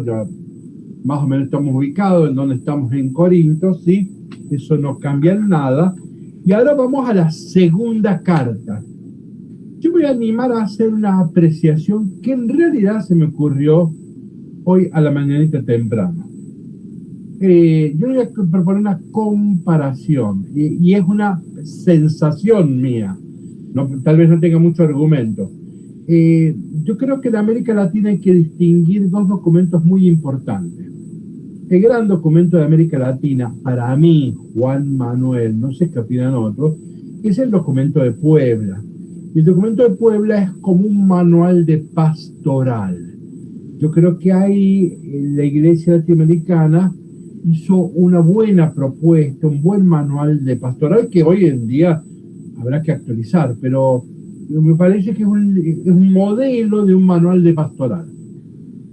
ya más o menos estamos ubicados en donde estamos en Corinto, ¿sí? Eso no cambia en nada. Y ahora vamos a la segunda carta. Yo voy a animar a hacer una apreciación que en realidad se me ocurrió hoy a la mañanita temprano. Yo voy a proponer una comparación y es una sensación mía. No, tal vez no tenga mucho argumento. Yo creo que en América Latina hay que distinguir dos documentos muy importantes. El gran documento de América Latina, para mí, Juan Manuel, no sé qué opinan otros, es el documento de Puebla. Y el documento de Puebla es como un manual de pastoral. Yo creo que ahí la Iglesia Latinoamericana hizo una buena propuesta, un buen manual de pastoral que hoy en día habrá que actualizar, pero me parece que es un modelo de un manual de pastoral.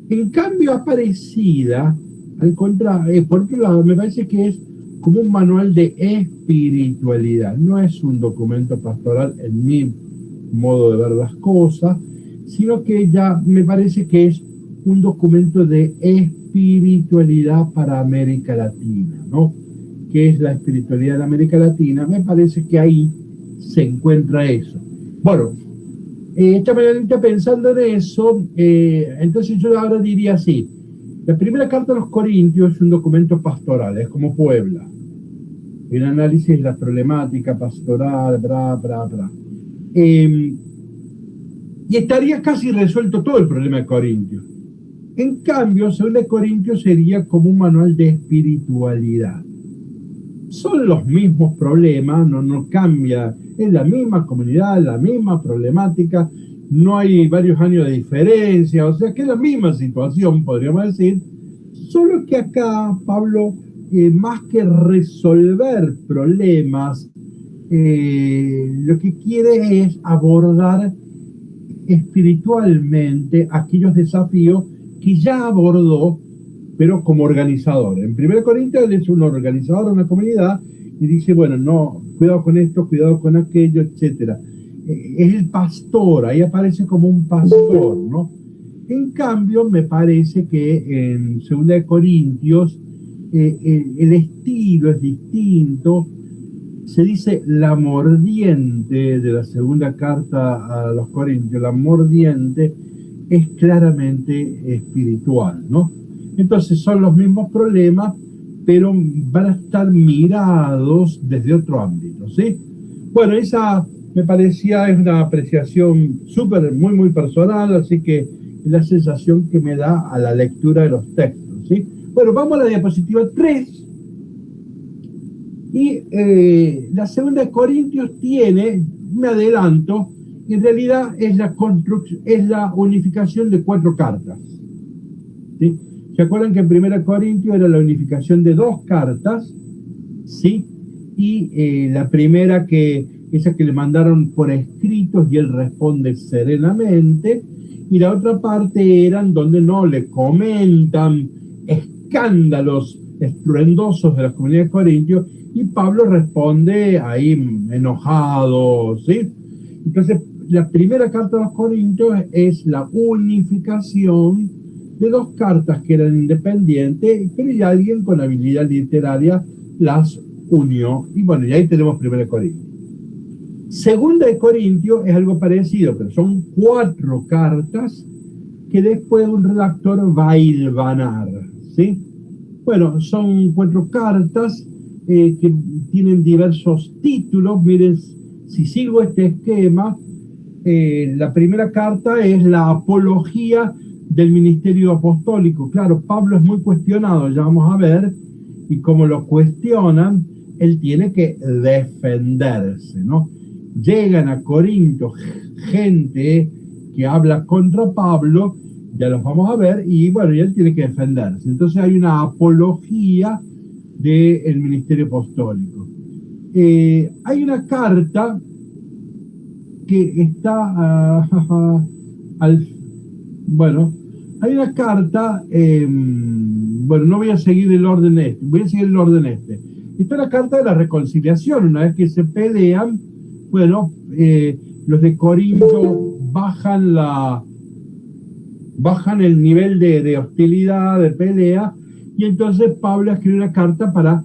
En cambio, Aparecida, al contrario, por otro lado, me parece que es como un manual de espiritualidad. No es un documento pastoral en mi modo de ver las cosas, sino que ya me parece que es un documento de espiritualidad para América Latina, ¿no? ¿Qué es la espiritualidad de América Latina? Me parece que ahí se encuentra eso. Bueno, esta mañana pensando en eso, entonces yo ahora diría así: la primera carta a los Corintios es un documento pastoral, es como Puebla. Un análisis de la problemática pastoral, y estaría casi resuelto todo el problema de Corintios. En cambio, Segunda de Corintios sería como un manual de espiritualidad. Son los mismos problemas, no cambia, es la misma comunidad, la misma problemática, no hay varios años de diferencia, o sea que es la misma situación, podríamos decir, solo que acá Pablo, más que resolver problemas, lo que quiere es abordar espiritualmente aquellos desafíos que ya abordó, pero como organizador. En 1 Corintios él es un organizador de una comunidad y dice, bueno, no, cuidado con esto, cuidado con aquello, etcétera. Es el pastor, ahí aparece como un pastor, ¿no? En cambio, me parece que en 2 Corintios el estilo es distinto. Se dice la mordiente de la segunda carta a los Corintios, la mordiente es claramente espiritual, ¿no? Entonces son los mismos problemas, pero van a estar mirados desde otro ámbito, ¿sí? Bueno, esa me parecía es una apreciación muy personal, así que es la sensación que me da a la lectura de los textos, ¿sí? Bueno, vamos a la diapositiva 3. Y la segunda de Corintios tiene, me adelanto, en realidad es la unificación de 4 cartas, ¿sí? ¿Se acuerdan que en 1 Corintios era la unificación de 2 cartas? ¿Sí? Y la primera esa que le mandaron por escritos y él responde serenamente, y la otra parte eran donde no le comentan escándalos estruendosos de la comunidad de Corintios, y Pablo responde ahí enojado, ¿sí? Entonces, la primera carta a los Corintios es la unificación de 2 cartas que eran independientes, pero ya alguien con habilidad literaria las unió. Y bueno, y ahí tenemos 1 Corintios. Segunda de Corintios es algo parecido, pero son 4 cartas que después un redactor va a hilvanar, ¿sí? Bueno, son 4 cartas que tienen diversos títulos. Miren, si sigo este esquema, la primera carta es la apología del ministerio apostólico. Claro, Pablo es muy cuestionado, ya vamos a ver, y como lo cuestionan, él tiene que defenderse, ¿no? Llegan a Corinto gente que habla contra Pablo, ya los vamos a ver, y bueno, y él tiene que defenderse. Entonces hay una apología del ministerio apostólico. Hay una carta que está bueno, hay una carta, bueno, no voy a seguir el orden este, voy a seguir el orden este. Esta es la carta de la reconciliación. Una vez que se pelean, bueno, los de Corinto bajan bajan el nivel de hostilidad, de pelea, y entonces Pablo escribe una carta para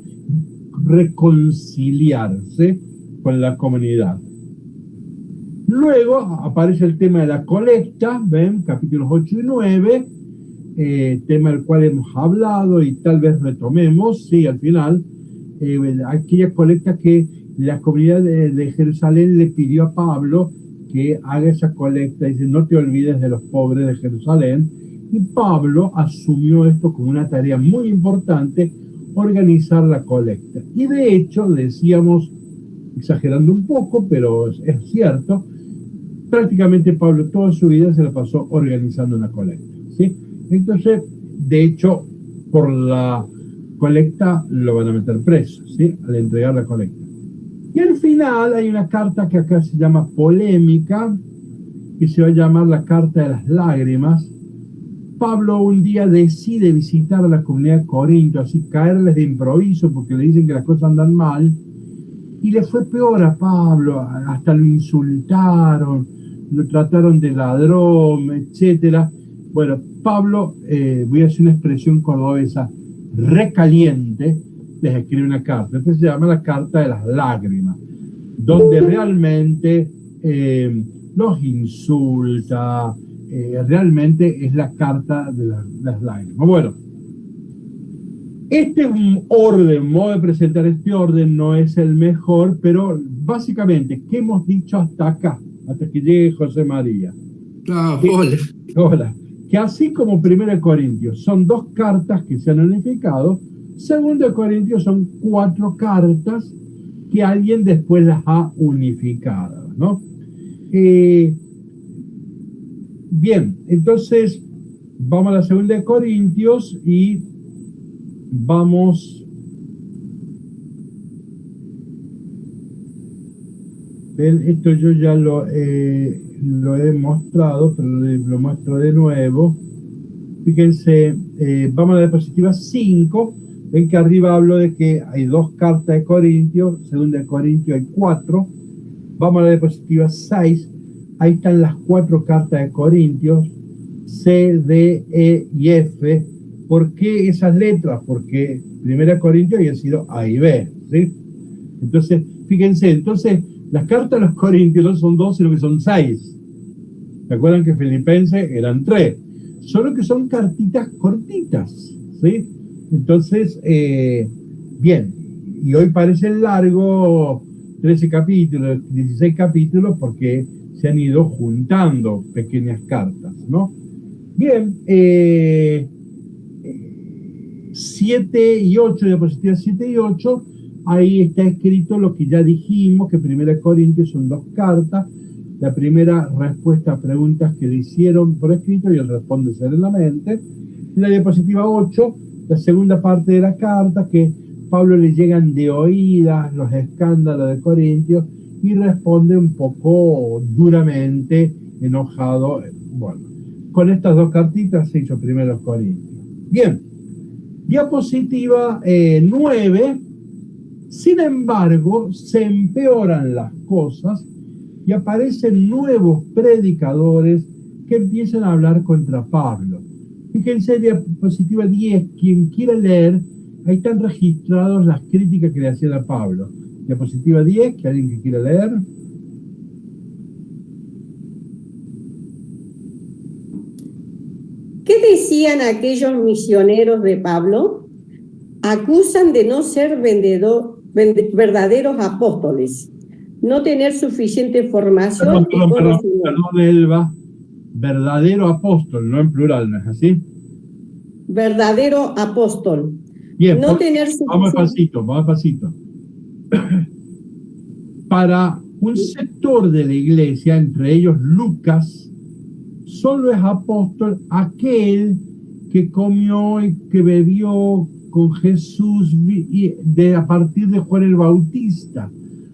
reconciliarse con la comunidad. Luego aparece el tema de la colecta, ven, capítulos 8 y 9, tema del cual hemos hablado y tal vez retomemos, sí, al final, aquella colecta que la comunidad de Jerusalén le pidió a Pablo que haga esa colecta, dice, no te olvides de los pobres de Jerusalén, y Pablo asumió esto como una tarea muy importante, organizar la colecta. Y de hecho, decíamos, exagerando un poco, pero es cierto, prácticamente Pablo toda su vida se la pasó organizando una colecta, ¿sí? Entonces, de hecho, por la colecta lo van a meter preso, ¿sí? Al entregar la colecta. Y al final hay una carta que acá se llama polémica, que se va a llamar la Carta de las Lágrimas. Pablo un día decide visitar a la comunidad de Corinto, así caerles de improviso porque le dicen que las cosas andan mal, y le fue peor a Pablo, hasta lo insultaron, lo trataron de ladrón, etcétera. Bueno, Pablo, voy a hacer una expresión cordobesa, recaliente, les escribe una carta. Entonces se llama la Carta de las Lágrimas, donde realmente los insulta, realmente es la Carta de las Lágrimas. Bueno, este es un orden, modo de presentar este orden no es el mejor, pero básicamente, ¿qué hemos dicho hasta acá? Hasta que llegue José María. Hola. Hola. Que así como 1 Corintios son 2 cartas que se han unificado, 2 Corintios son 4 cartas que alguien después las ha unificado, ¿no? Bien, entonces vamos a la 2 Corintios y vamos. Ven, esto yo ya lo he mostrado, pero lo muestro de nuevo. Fíjense, vamos a la diapositiva 5. Ven que arriba hablo de que hay 2 cartas de Corintios, 2 Corintios hay 4. Vamos a la diapositiva 6. Ahí están las 4 cartas de Corintios, C, D, E y F. ¿Por qué esas letras? Porque 1 Corintios había sido A y B, ¿sí? Entonces, fíjense, las cartas de los Corintios no son 2, sino que son 6. ¿Se acuerdan que Filipenses eran 3? Solo que son cartitas cortitas, ¿sí? Entonces, bien, y hoy parece largo 13 capítulos, 16 capítulos, porque se han ido juntando pequeñas cartas, ¿no? Bien, 7 y 8, diapositivas 7 y 8, ahí está escrito lo que ya dijimos, que 1 Corintios son 2 cartas. La primera respuesta a preguntas que le hicieron por escrito y él responde serenamente. En la diapositiva 8, la segunda parte de la carta, que Pablo le llegan de oídas los escándalos de Corintios y responde un poco duramente, enojado. Bueno, con estas 2 cartitas se hizo 1 Corintios. Bien, diapositiva 9. Sin embargo, se empeoran las cosas y aparecen nuevos predicadores que empiezan a hablar contra Pablo. Fíjense, diapositiva 10, quien quiera leer, ahí están registradas las críticas que le hacían a Pablo. Diapositiva 10, que alguien que quiera leer. ¿Qué decían aquellos misioneros de Pablo? Acusan de no ser verdaderos apóstoles, no tener suficiente formación y conocimiento. Perdón, Elba. Verdadero apóstol, no en plural, ¿no es así? Verdadero apóstol. Bien, no tener suficiente... vamos pasito. Para un sector de la iglesia, entre ellos Lucas, solo es apóstol aquel que comió y que bebió con Jesús a partir de Juan el Bautista.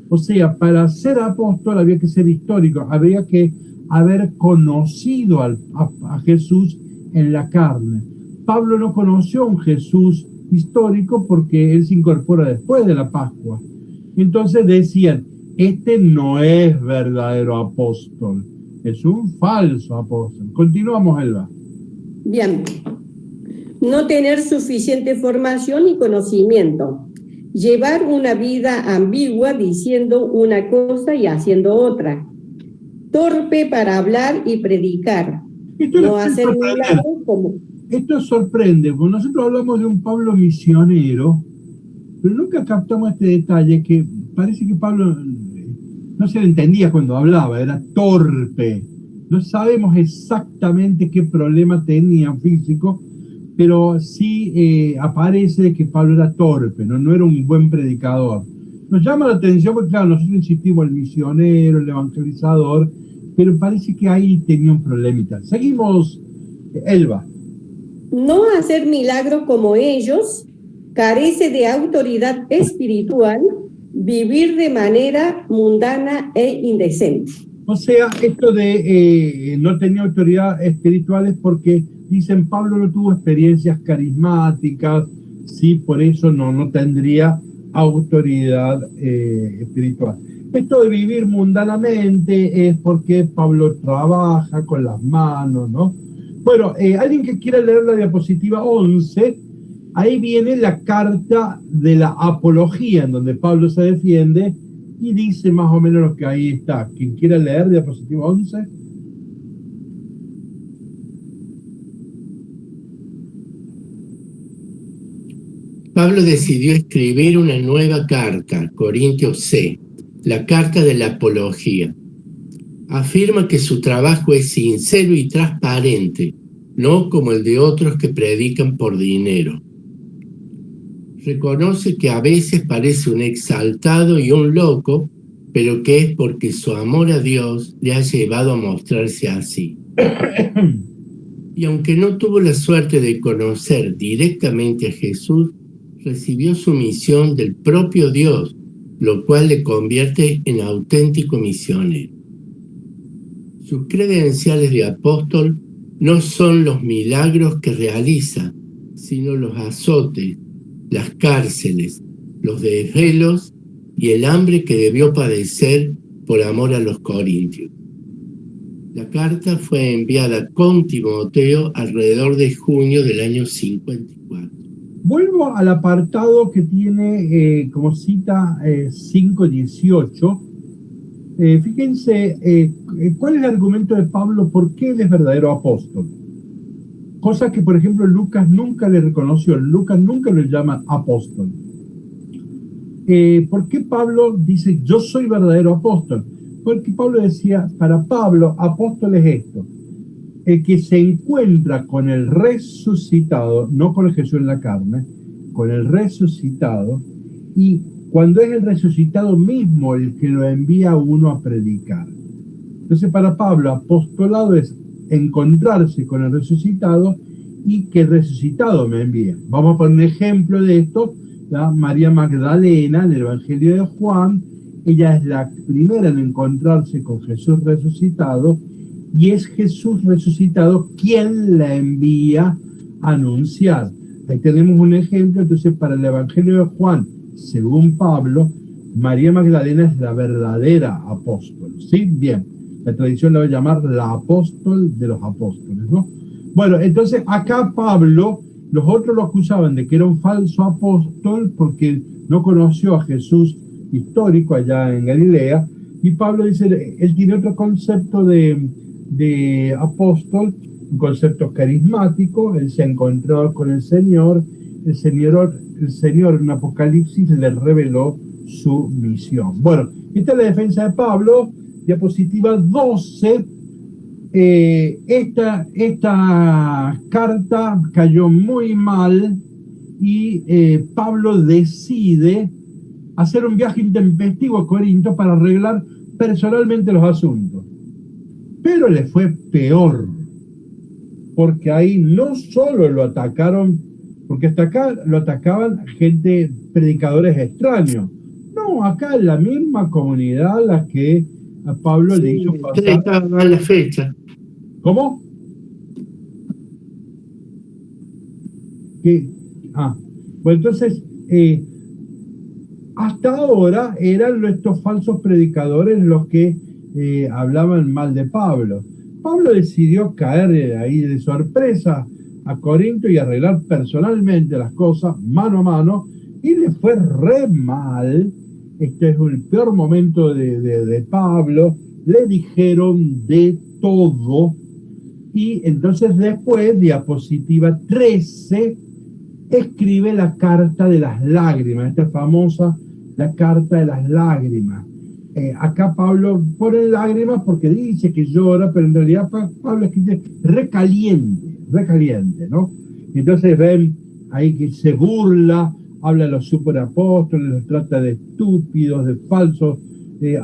O sea, para ser apóstol había que ser histórico, había que haber conocido a Jesús en la carne. Pablo no conoció a un Jesús histórico porque él se incorpora después de la Pascua. Entonces decían, este no es verdadero apóstol, es un falso apóstol. Continuamos, Elba. Bien. No tener suficiente formación y conocimiento. Llevar una vida ambigua diciendo una cosa y haciendo otra. Torpe para hablar y predicar. No hacer milagros como... Esto sorprende, porque nosotros hablamos de un Pablo misionero, pero nunca captamos este detalle que parece que Pablo no se le entendía cuando hablaba, era torpe. No sabemos exactamente qué problema tenía físico, pero sí aparece que Pablo era torpe, no era un buen predicador. Nos llama la atención porque, claro, nosotros insistimos el misionero, el evangelizador, pero parece que ahí tenía un problemita. Seguimos, Elba. No hacer milagros como ellos, carece de autoridad espiritual, vivir de manera mundana e indecente. O sea, esto de no tenía autoridad espiritual es porque dicen Pablo no tuvo experiencias carismáticas, sí, por eso no tendría autoridad espiritual. Esto de vivir mundanamente es porque Pablo trabaja con las manos, ¿no? Bueno, alguien que quiera leer la diapositiva 11, ahí viene la carta de la apología, en donde Pablo se defiende y dice más o menos lo que ahí está. ¿Quién quiera leer diapositiva 11? Pablo decidió escribir una nueva carta, Corintios C, la carta de la apología. Afirma que su trabajo es sincero y transparente, no como el de otros que predican por dinero. Reconoce que a veces parece un exaltado y un loco, pero que es porque su amor a Dios le ha llevado a mostrarse así. Y aunque no tuvo la suerte de conocer directamente a Jesús, recibió su misión del propio Dios, lo cual le convierte en auténtico misionero. Sus credenciales de apóstol no son los milagros que realiza, sino los azotes, las cárceles, los desvelos y el hambre que debió padecer por amor a los corintios. La carta fue enviada con Timoteo alrededor de junio del año 54. Vuelvo al apartado que tiene como cita 5:18. Fíjense, ¿cuál es el argumento de Pablo? ¿Por qué él es verdadero apóstol? Cosa que, por ejemplo, Lucas nunca le reconoció. Lucas nunca lo llama apóstol. ¿Por qué Pablo dice, yo soy verdadero apóstol? Porque Pablo decía, para Pablo, apóstol es esto: el que se encuentra con el resucitado, no con el Jesús en la carne, con el resucitado, y cuando es el resucitado mismo el que lo envía a uno a predicar. Entonces, para Pablo, apostolado es encontrarse con el resucitado y que el resucitado me envía. Vamos a poner un ejemplo de esto. ¿Ya? María Magdalena, en el Evangelio de Juan, ella es la primera en encontrarse con Jesús resucitado, y es Jesús resucitado quien la envía a anunciar. Ahí tenemos un ejemplo. Entonces, para el Evangelio de Juan, según Pablo, María Magdalena es la verdadera apóstol. ¿Sí? Bien. La tradición la va a llamar la apóstol de los apóstoles, ¿no? Bueno, entonces acá Pablo, los otros lo acusaban de que era un falso apóstol porque no conoció a Jesús histórico allá en Galilea, y Pablo dice, él tiene otro concepto de apóstol, un concepto carismático. Él se ha encontrado con el Señor en Apocalipsis le reveló su misión. Bueno, esta es la defensa de Pablo. Diapositiva 12. Esta carta cayó muy mal y Pablo decide hacer un viaje intempestivo a Corinto para arreglar personalmente los asuntos. Pero le fue peor, porque ahí no solo lo atacaron, porque hasta acá lo atacaban gente, predicadores extraños. No, acá en la misma comunidad la que a Pablo le hizo pasar. Estaba la fecha. ¿Cómo? Bueno, entonces, hasta ahora eran estos falsos predicadores los que hablaban mal de Pablo. Pablo decidió caer ahí de sorpresa a Corinto y arreglar personalmente las cosas mano a mano, y le fue re mal. Este es el peor momento de Pablo. Le dijeron de todo. Y entonces después, diapositiva 13, escribe la carta de las lágrimas, esta famosa, la carta de las lágrimas. Acá Pablo pone lágrimas porque dice que llora, pero en realidad Pablo escribe recaliente, ¿no? Entonces ven ahí que se burla, habla de los superapóstoles, los trata de estúpidos, de falsos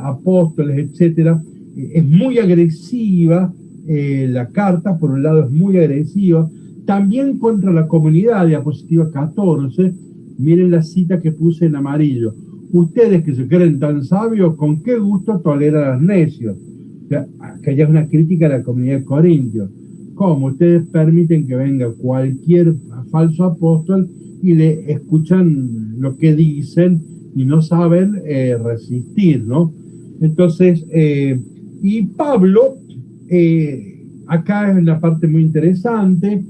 apóstoles, etc. Es muy agresiva la carta, por un lado es muy agresiva, también contra la comunidad, diapositiva 14, miren la cita que puse en amarillo. Ustedes que se creen tan sabios, ¿con qué gusto toleran a los necios? O sea, que haya una crítica a la comunidad de Corintios. ¿Cómo? Ustedes permiten que venga cualquier falso apóstol y le escuchan lo que dicen y no saben resistir, ¿no? Entonces, y Pablo, acá es una parte muy interesante,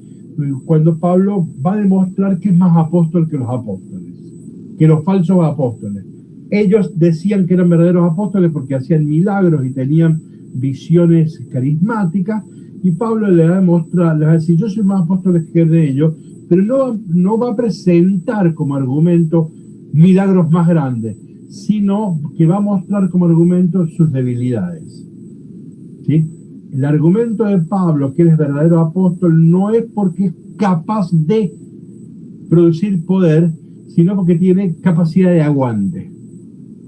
cuando Pablo va a demostrar que es más apóstol que los apóstoles, que los falsos apóstoles. Ellos decían que eran verdaderos apóstoles porque hacían milagros y tenían visiones carismáticas, y Pablo le va a demostrar, les va a decir, yo soy más apóstol que de ellos, pero no va a presentar como argumento milagros más grandes, sino que va a mostrar como argumento sus debilidades. ¿Sí? El argumento de Pablo, que él es verdadero apóstol, no es porque es capaz de producir poder, sino porque tiene capacidad de aguante.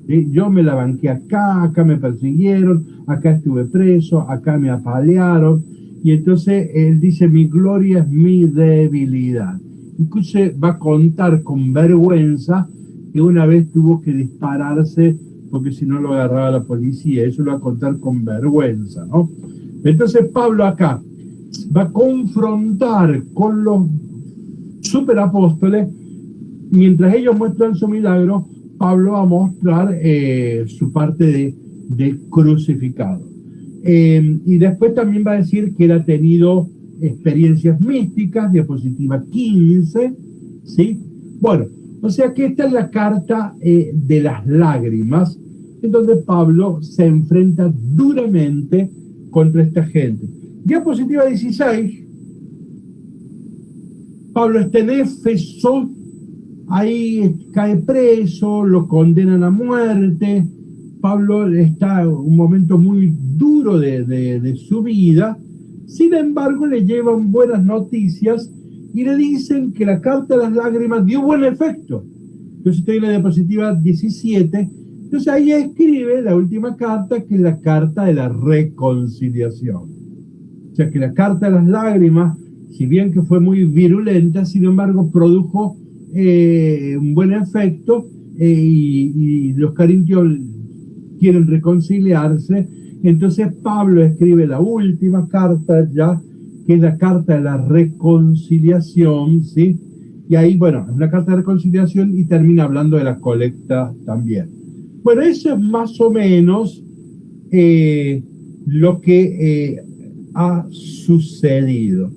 ¿Sí? Yo me la banqué acá me persiguieron, acá estuve preso, acá me apalearon, y entonces él dice, mi gloria es mi debilidad. Incluso va a contar con vergüenza que una vez tuvo que dispararse porque si no lo agarraba la policía. Eso lo va a contar con vergüenza, ¿no? Entonces Pablo acá va a confrontar con los superapóstoles. Mientras ellos muestran su milagro, Pablo va a mostrar su parte de crucificado. Y después también va a decir que él ha tenido experiencias místicas, diapositiva 15, ¿sí? Bueno, o sea que esta es la carta de las lágrimas, en donde Pablo se enfrenta duramente contra esta gente. Diapositiva 16, Pablo está en Éfeso, ahí cae preso, lo condenan a muerte. Pablo está en un momento muy duro de su vida. Sin embargo, le llevan buenas noticias y le dicen que la carta de las lágrimas dio buen efecto. Entonces estoy en la diapositiva 17. Entonces ahí escribe la última carta, que es la carta de la reconciliación. O sea que la carta de las lágrimas, si bien que fue muy virulenta, sin embargo produjo un buen efecto, y los corintios quieren reconciliarse. Entonces Pablo escribe la última carta ya, que es la carta de la reconciliación, ¿sí? Y ahí, bueno, es una carta de reconciliación y termina hablando de la colecta también. Bueno, eso es más o menos lo que ha sucedido.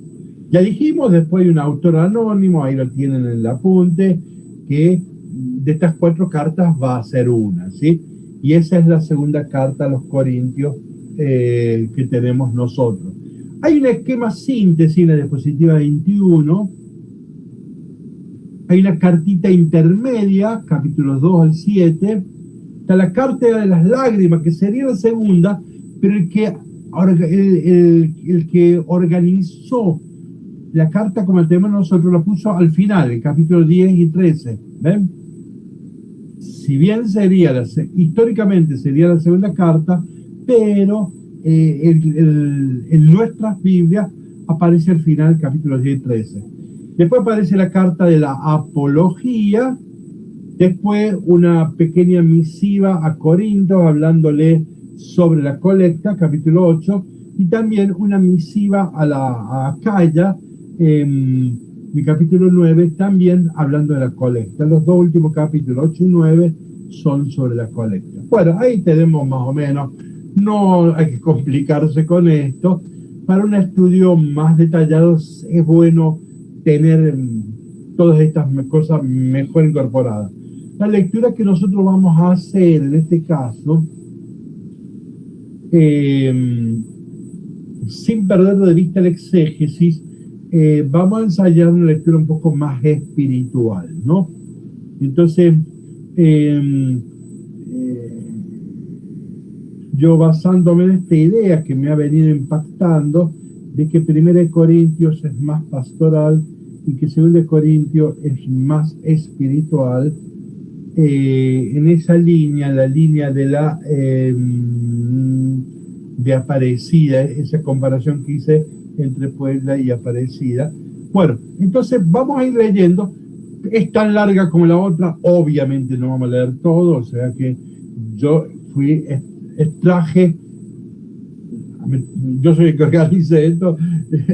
Ya dijimos, después de un autor anónimo, ahí lo tienen en el apunte, que de estas 4 cartas va a ser una, ¿sí? Y esa es la segunda carta a los Corintios que tenemos nosotros. Hay un esquema síntesis en la diapositiva 21. Hay una cartita intermedia, capítulos 2 al 7. Está la carta de las lágrimas, que sería la segunda, pero el que organizó la carta como la tenemos nosotros la puso al final, el capítulo 10 y 13. ¿Ven? Si bien históricamente sería la segunda carta, pero en nuestras Biblias aparece al final, capítulo 10 y 13. Después aparece la carta de la apología, después una pequeña misiva a Corinto hablándole sobre la colecta, capítulo 8, y también una misiva a Acaya, mi capítulo 9, también hablando de la colecta. Los 2 últimos capítulos, 8 y 9, son sobre la colecta. Bueno, ahí tenemos más o menos, no hay que complicarse con esto, para un estudio más detallado es bueno tener todas estas cosas mejor incorporadas. La lectura que nosotros vamos a hacer en este caso, sin perder de vista el exégesis, vamos a ensayar una lectura un poco más espiritual, ¿no? Entonces, yo basándome en esta idea que me ha venido impactando, de que 1 Corintios es más pastoral y que 2 Corintios es más espiritual, en esa línea, la línea de la de Aparecida, esa comparación que hice entre Puebla y Aparecida. Bueno, entonces vamos a ir leyendo. Es tan larga como la otra, obviamente no vamos a leer todo, o sea que yo extraje, yo soy el que organiza esto,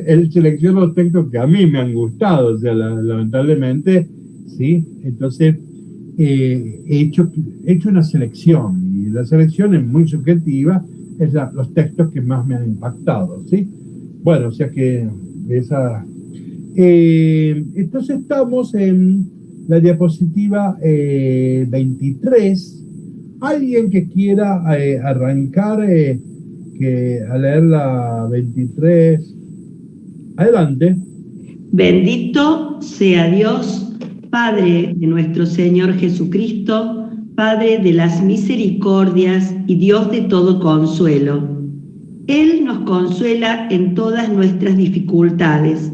él selecciona los textos que a mí me han gustado, o sea, lamentablemente, ¿sí? Entonces, he hecho una selección, y la selección es muy subjetiva, es los textos que más me han impactado, ¿sí? Bueno, o sea que esa... entonces estamos en la diapositiva 23. Alguien que quiera arrancar a leer la 23. Adelante. Bendito sea Dios, Padre de nuestro Señor Jesucristo, Padre de las misericordias y Dios de todo consuelo. Él nos consuela en todas nuestras dificultades,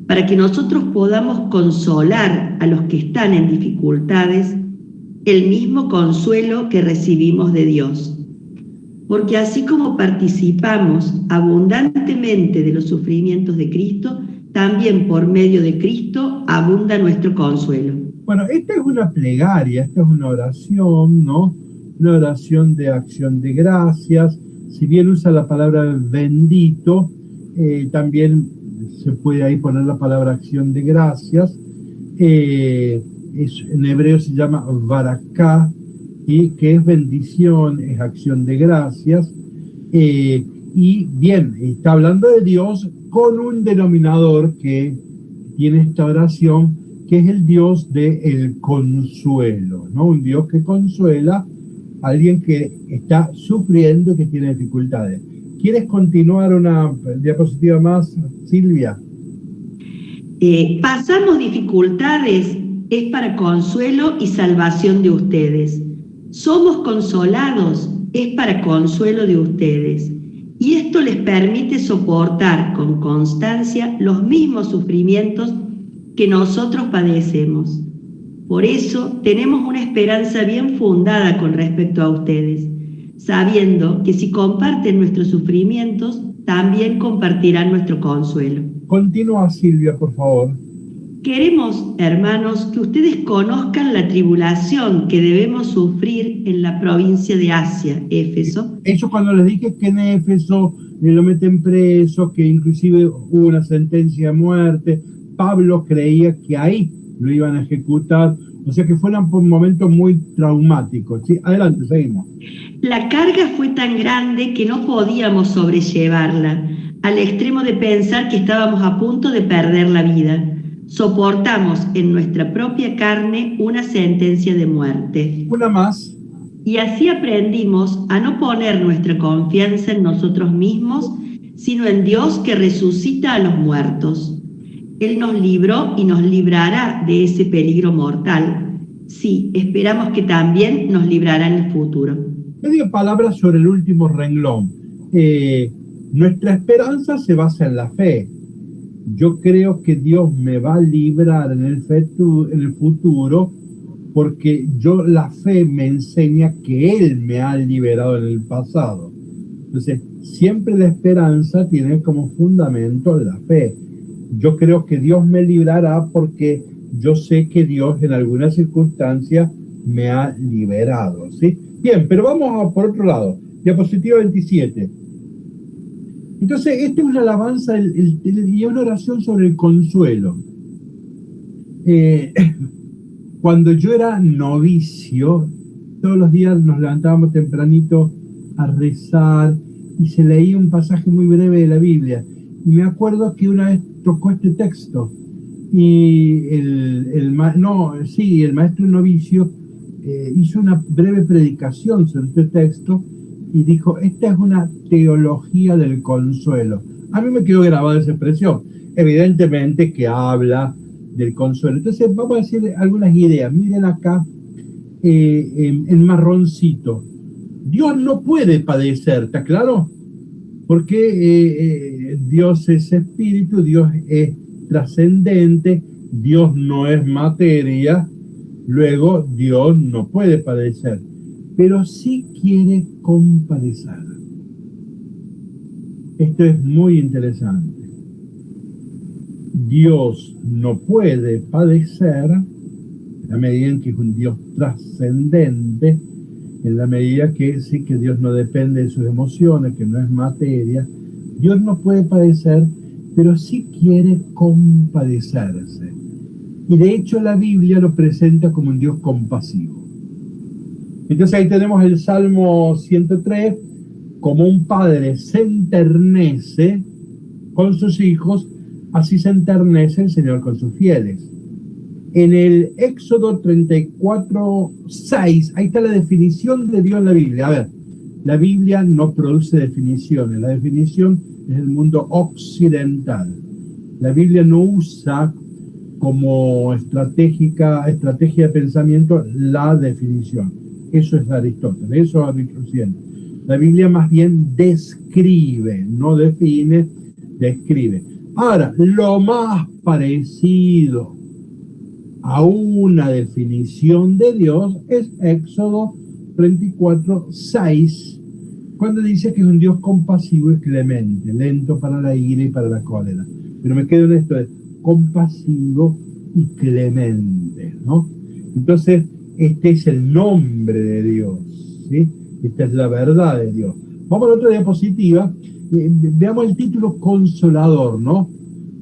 para que nosotros podamos consolar a los que están en dificultades, el mismo consuelo que recibimos de Dios. Porque así como participamos abundantemente de los sufrimientos de Cristo, también por medio de Cristo abunda nuestro consuelo. Bueno, esta es una plegaria, esta es una oración, ¿no? Una oración de acción de gracias. Si bien usa la palabra bendito, también se puede ahí poner la palabra acción de gracias. En hebreo se llama baraká, y que es bendición, es acción de gracias. Y bien, está hablando de Dios con un denominador que tiene esta oración, que es el Dios del consuelo, ¿no? Un Dios que consuela a alguien que está sufriendo, que tiene dificultades. ¿Quieres continuar una diapositiva más, Silvia? Pasamos dificultades, es para consuelo y salvación de ustedes. Somos consolados, es para consuelo de ustedes. Y esto les permite soportar con constancia los mismos sufrimientos que nosotros padecemos. Por eso tenemos una esperanza bien fundada con respecto a ustedes, sabiendo que si comparten nuestros sufrimientos, también compartirán nuestro consuelo. Continúa, Silvia, por favor. Queremos, hermanos, que ustedes conozcan la tribulación que debemos sufrir en la provincia de Asia, Éfeso. Eso cuando les dije que en Éfeso lo meten preso, que inclusive hubo una sentencia de muerte, Pablo creía que ahí lo iban a ejecutar, o sea que fueron por momentos muy traumáticos. ¿Sí? Adelante, seguimos. La carga fue tan grande que no podíamos sobrellevarla, al extremo de pensar que estábamos a punto de perder la vida. Soportamos en nuestra propia carne una sentencia de muerte. Una más. Y así aprendimos a no poner nuestra confianza en nosotros mismos, sino en Dios que resucita a los muertos. Él nos libró y nos librará de ese peligro mortal. Sí, esperamos que también nos librará en el futuro. Medio palabras sobre el último renglón. Nuestra esperanza se basa en la fe. Yo creo que Dios me va a librar en el futuro, porque la fe me enseña que Él me ha liberado en el pasado. Entonces, siempre la esperanza tiene como fundamento la fe. Yo creo que Dios me librará porque yo sé que Dios en alguna circunstancia me ha liberado, ¿sí? Bien, pero vamos por otro lado. Diapositiva 27. Entonces, esta es una alabanza y una oración sobre el consuelo. Cuando yo era novicio, todos los días nos levantábamos tempranito a rezar y se leía un pasaje muy breve de la Biblia. Y me acuerdo que una vez tocó este texto y el maestro novicio hizo una breve predicación sobre este texto y dijo, esta es una teología del consuelo. A mí me quedó grabada esa expresión, evidentemente que habla del consuelo. Entonces vamos a decir algunas ideas. Miren acá en marroncito. Dios no puede padecer, ¿está claro? Porque Dios es espíritu, Dios es trascendente, Dios no es materia, luego Dios no puede padecer, pero sí quiere compadecer. Esto es muy interesante. Dios no puede padecer en la medida en que es un Dios trascendente, en la medida que sí que Dios no depende de sus emociones, que no es materia. Dios no puede padecer, pero sí quiere compadecerse. Y de hecho la Biblia lo presenta como un Dios compasivo. Entonces ahí tenemos el Salmo 103, como un padre se enternece con sus hijos, así se enternece el Señor con sus fieles. En el Éxodo 34, 6, ahí está la definición de Dios en la Biblia. A ver, la Biblia no produce definiciones, la definición es el mundo occidental. La Biblia no usa como estrategia de pensamiento la definición. Eso es Aristóteles, eso es Occidente. La Biblia más bien describe, no define, describe. Ahora, lo más parecido a una definición de Dios es Éxodo 34, 6, cuando dice que es un Dios compasivo y clemente, lento para la ira y para la cólera. Pero me quedo en esto de compasivo y clemente, ¿no? Entonces, este es el nombre de Dios, ¿sí? Esta es la verdad de Dios. Vamos a la otra diapositiva. Veamos el título consolador, ¿no?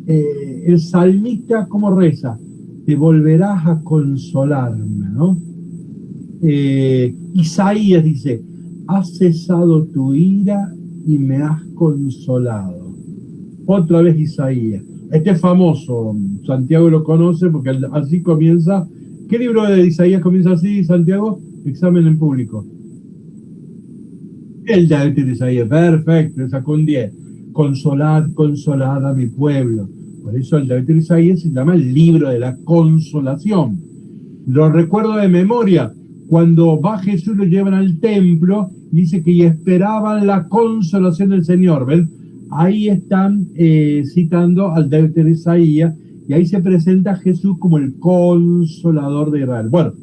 El salmista, ¿cómo reza? Te volverás a consolarme, ¿no? Isaías dice, has cesado tu ira y me has consolado. Otra vez Isaías. Este es famoso, Santiago lo conoce porque así comienza. ¿Qué libro de Isaías comienza así, Santiago? Examen en público. El de Isaías, perfecto, le sacó un 10. Consolad, consolad a mi pueblo. Por eso el de Isaías se llama el libro de la consolación. Lo recuerdo de memoria. Cuando va Jesús, lo llevan al templo, dice que esperaban la consolación del Señor. ¿Ven? Ahí están citando al de Isaías, y ahí se presenta a Jesús como el consolador de Israel. Bueno,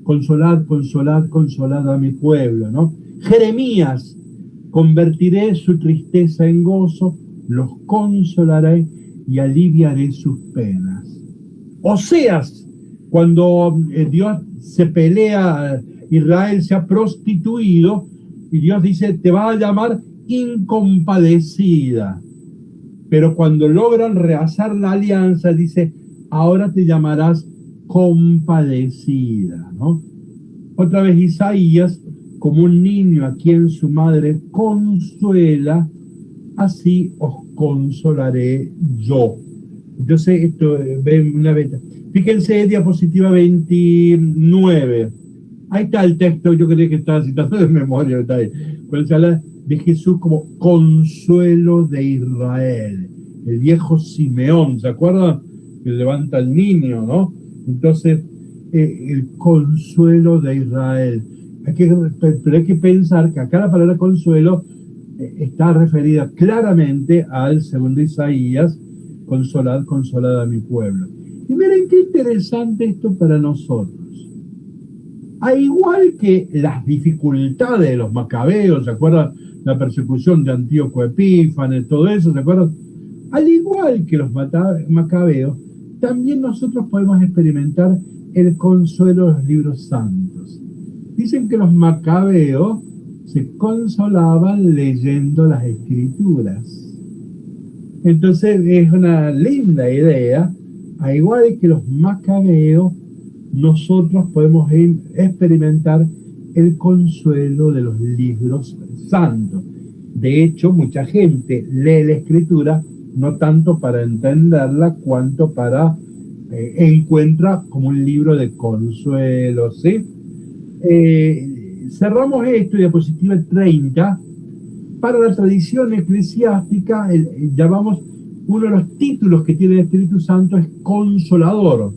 consolad, consolad, consolad a mi pueblo, ¿no? Jeremías, convertiré su tristeza en gozo, los consolaré y aliviaré sus penas. Oseas, cuando Dios se pelea, Israel se ha prostituido, y Dios dice, te va a llamar incompadecida. Pero cuando logran rehacer la alianza, dice, ahora te llamarás compadecida, ¿no? Otra vez Isaías, como un niño a quien su madre consuela, así os consolaré yo. Entonces, esto, ven una vez. Fíjense, diapositiva 29. Ahí está el texto, yo creía que estaba citando de memoria. Está ahí. Cuando se habla de Jesús como consuelo de Israel. El viejo Simeón, ¿se acuerdan? Que levanta al niño, ¿no? Entonces, el consuelo de Israel. Pero hay que pensar que acá la palabra consuelo está referida claramente al segundo Isaías, consolad, consolad a mi pueblo. Y miren qué interesante esto para nosotros. A igual que las dificultades de los macabeos, ¿se acuerdan? La persecución de Antíoco Epífanes, todo eso, ¿se acuerdan? Al igual que los macabeos, también nosotros podemos experimentar el consuelo de los libros santos. Dicen que los macabeos se consolaban leyendo las escrituras. Entonces es una linda idea. A igual que los macabeos, nosotros podemos experimentar el consuelo de los libros santos. De hecho, mucha gente lee la escritura no tanto para entenderla, cuanto para encuentra como un libro de consuelo, ¿sí? Cerramos esto, diapositiva 30. Para la tradición eclesiástica, llamamos uno de los títulos que tiene el Espíritu Santo es Consolador.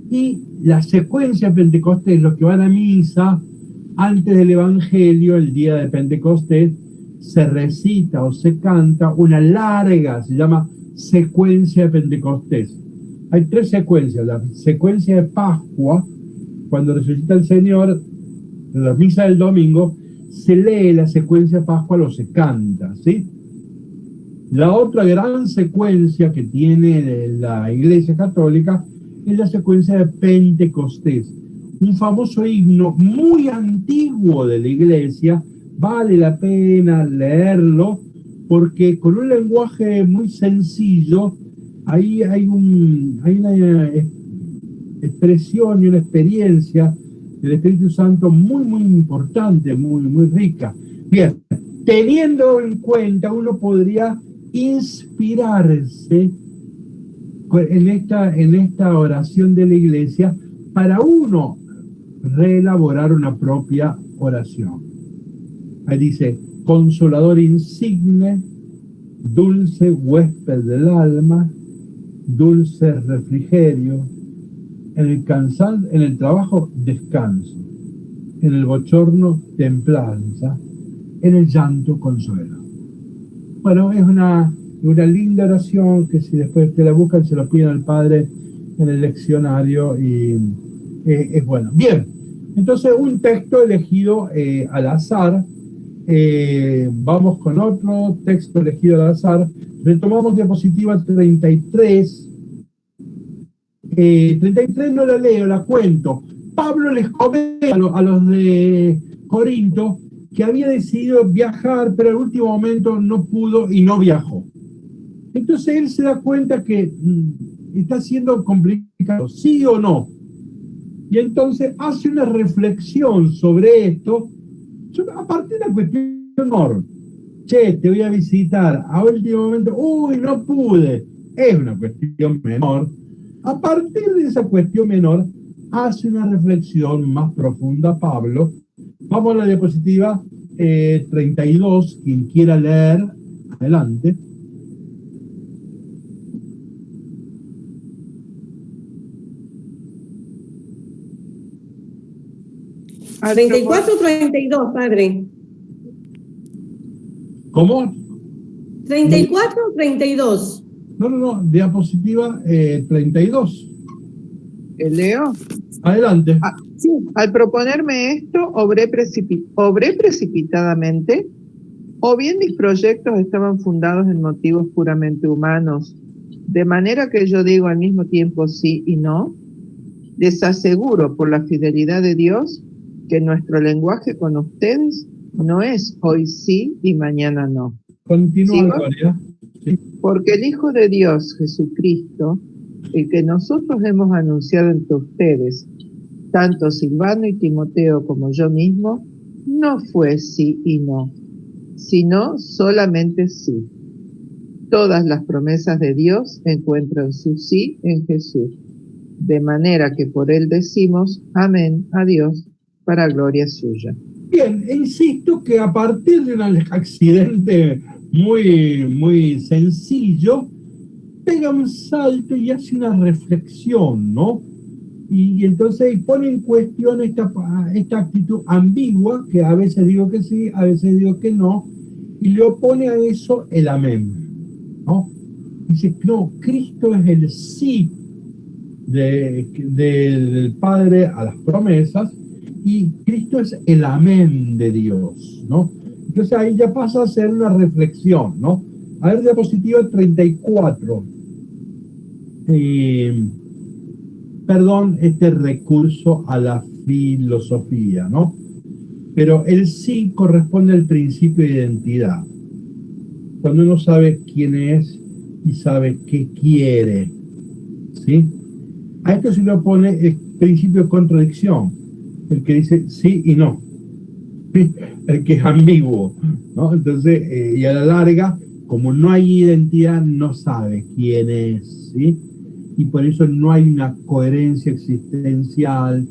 Y la secuencia de Pentecostés, los que van a misa, antes del Evangelio, el día de Pentecostés, se recita o se canta una larga, se llama secuencia de Pentecostés. Hay 3 secuencias. La secuencia de Pascua, cuando resucita el Señor, en la misa del domingo, se lee la secuencia de Pascua o se canta, ¿sí? La otra gran secuencia que tiene la Iglesia Católica es la secuencia de Pentecostés, un famoso himno muy antiguo de la Iglesia. Vale la pena leerlo porque con un lenguaje muy sencillo ahí hay una expresión y una experiencia del Espíritu Santo muy importante, muy rica. Bien, teniendo en cuenta, uno podría inspirarse en esta oración de la Iglesia para uno reelaborar una propia oración. Ahí dice: consolador insigne, dulce huésped del alma, dulce refrigerio, en el trabajo descanso, en el bochorno templanza, en el llanto consuelo. Bueno, es una linda oración que si después te la buscan se lo piden al Padre en el leccionario y es bueno. Bien, entonces un texto elegido al azar. Vamos con otro texto elegido al azar. Retomamos diapositiva 33. 33 no la leo, la cuento. Pablo les comenta a los de Corinto que había decidido viajar, pero al último momento no pudo y no viajó. Entonces él se da cuenta que está siendo complicado, ¿sí o no? Y entonces hace una reflexión sobre esto, a partir de la cuestión menor. Che, te voy a visitar, a último momento, uy, no pude. Es una cuestión menor. A partir de esa cuestión menor, hace una reflexión más profunda Pablo. Vamos a la diapositiva 32, quien quiera leer, adelante. ¿A 34 o 32, padre? ¿Cómo? 34 o 32. No, diapositiva 32. Leo. Adelante. Sí, al proponerme esto, obré precipitadamente, o bien mis proyectos estaban fundados en motivos puramente humanos, de manera que yo digo al mismo tiempo sí y no. Les aseguro por la fidelidad de Dios que nuestro lenguaje con ustedes no es hoy sí y mañana no. Continúa, Gloria. Sí. Porque el Hijo de Dios, Jesucristo, el que nosotros hemos anunciado entre ustedes, tanto Silvano y Timoteo como yo mismo, no fue sí y no, sino solamente sí. Todas las promesas de Dios encuentran su sí en Jesús, de manera que por él decimos amén a Dios para gloria suya. Bien, insisto que a partir de un accidente muy sencillo, pega un salto y hace una reflexión, ¿no? Y entonces pone en cuestión esta actitud ambigua, que a veces digo que sí, a veces digo que no, y le opone a eso el amén, ¿no? Dice, no, Cristo es el sí del Padre a las promesas, y Cristo es el amén de Dios, ¿no? Entonces ahí ya pasa a ser una reflexión, ¿no? A ver, diapositiva 34. Perdón, este recurso a la filosofía, ¿no? Pero el sí corresponde al principio de identidad. Cuando uno sabe quién es y sabe qué quiere, ¿sí? A esto se le opone el principio de contradicción, el que dice sí y no, el que es ambiguo, ¿no? Entonces, y a la larga, como no hay identidad, no sabe quién es, ¿sí? Y por eso no hay una coherencia existencial,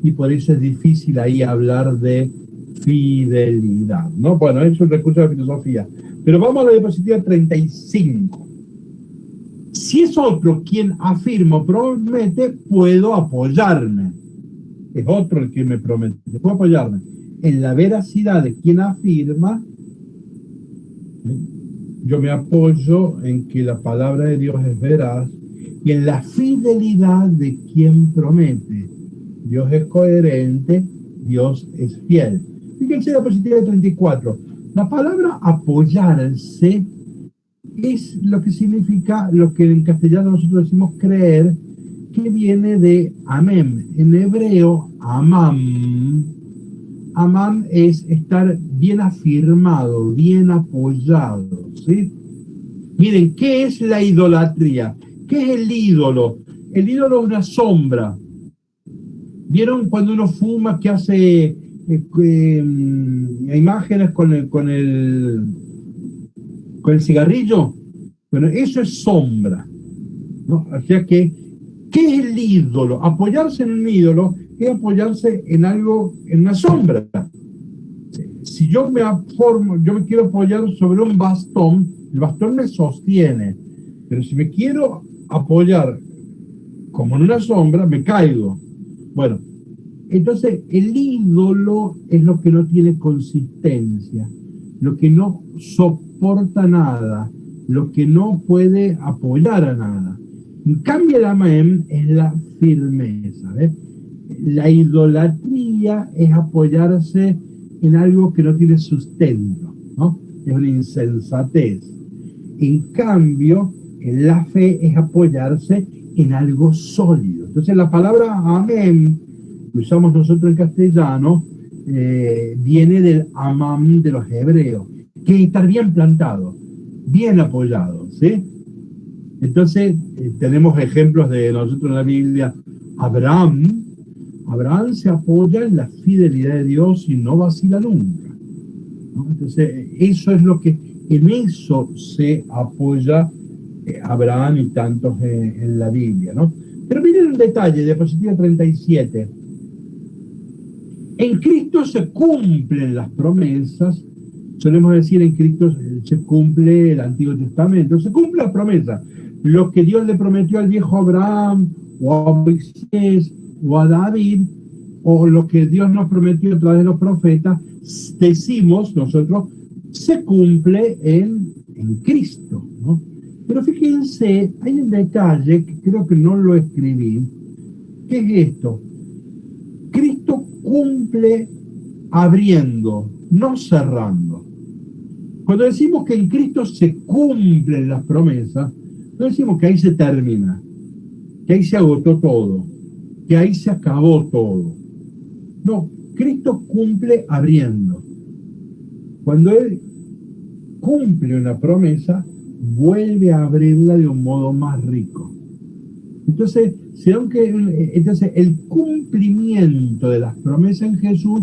y por eso es difícil ahí hablar de fidelidad, ¿no? Bueno, es un recurso de la filosofía. Pero vamos a la diapositiva 35. Si es otro quien afirma o promete, puedo apoyarme. Es otro el que me promete. Puedo apoyarme en la veracidad de quien afirma. Yo me apoyo en que la palabra de Dios es veraz y en la fidelidad de quien promete. Dios es coherente, Dios es fiel. Fíjense la diapositiva 34. La palabra apoyarse es lo que significa, lo que en castellano nosotros decimos creer, que viene de amén. En hebreo, amam. Amam es estar bien afirmado, bien apoyado, ¿sí? Miren, ¿qué es la idolatría? ¿Qué es el ídolo? El ídolo es una sombra. ¿Vieron cuando uno fuma que hace imágenes con el cigarrillo? Bueno, eso es sombra, ¿no? O sea que, ¿qué es el ídolo? Apoyarse en un ídolo es apoyarse en algo, en una sombra. Si yo me quiero apoyar sobre un bastón, el bastón me sostiene, pero si me quiero apoyar como en una sombra, me caigo. Bueno, entonces el ídolo es lo que no tiene consistencia, lo que no soporta nada, lo que no puede apoyar a nada. En cambio, el amén es la firmeza, ¿ves? La idolatría es apoyarse en algo que no tiene sustento, ¿no? Es una insensatez. En cambio, la fe es apoyarse en algo sólido. Entonces, la palabra amén, que usamos nosotros en castellano, viene del amam de los hebreos, que es estar bien plantado, bien apoyado, ¿sí? Entonces, tenemos ejemplos de nosotros en la Biblia. Abraham se apoya en la fidelidad de Dios y no vacila nunca, ¿no? Entonces, eso es lo que, en eso se apoya Abraham y tantos en la Biblia, ¿no? Pero miren un detalle, diapositiva 37. En Cristo se cumplen las promesas. Solemos decir, en Cristo se cumple el Antiguo Testamento, se cumple la promesa. Lo que Dios le prometió al viejo Abraham, o a Moisés, o a David, o lo que Dios nos prometió a través de los profetas, decimos nosotros, se cumple en Cristo, ¿no? Pero fíjense, hay un detalle que creo que no lo escribí. ¿Qué es esto? Cristo cumple abriendo, no cerrando. Cuando decimos que en Cristo se cumplen las promesas, no decimos que ahí se termina, que ahí se agotó todo, que ahí se acabó todo. No, Cristo cumple abriendo. Cuando Él cumple una promesa, vuelve a abrirla de un modo más rico. Entonces, entonces el cumplimiento de las promesas en Jesús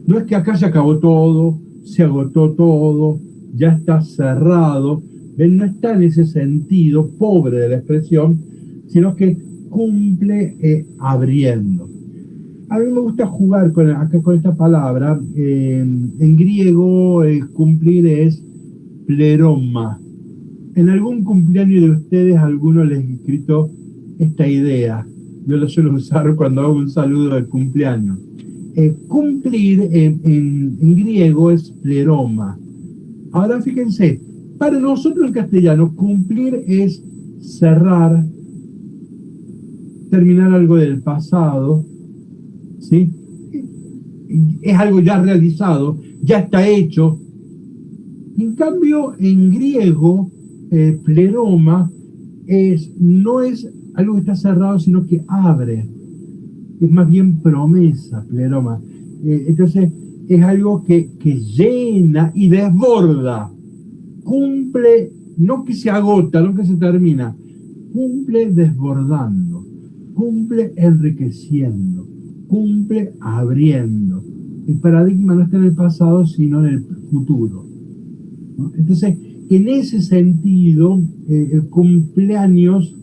no es que acá se acabó todo, se agotó todo, ya está cerrado. Él no está en ese sentido pobre de la expresión, sino que cumple abriendo. A mí me gusta jugar acá con esta palabra. En griego, cumplir es pleroma. En algún cumpleaños de ustedes, a alguno les he escrito esta idea. Yo la suelo usar cuando hago un saludo de cumpleaños. Cumplir en griego es pleroma. Ahora fíjense, para nosotros en castellano, cumplir es cerrar, terminar algo del pasado, ¿sí? Es algo ya realizado, ya está hecho. En cambio, en griego, pleroma no es algo que está cerrado, sino que abre. Es más bien promesa, pleroma. Entonces, es algo que llena y desborda. Cumple, no que se agota, no que se termina. Cumple desbordando. Cumple enriqueciendo. Cumple abriendo. El paradigma no está en el pasado, sino en el futuro, ¿no? Entonces, en ese sentido, el cumpleaños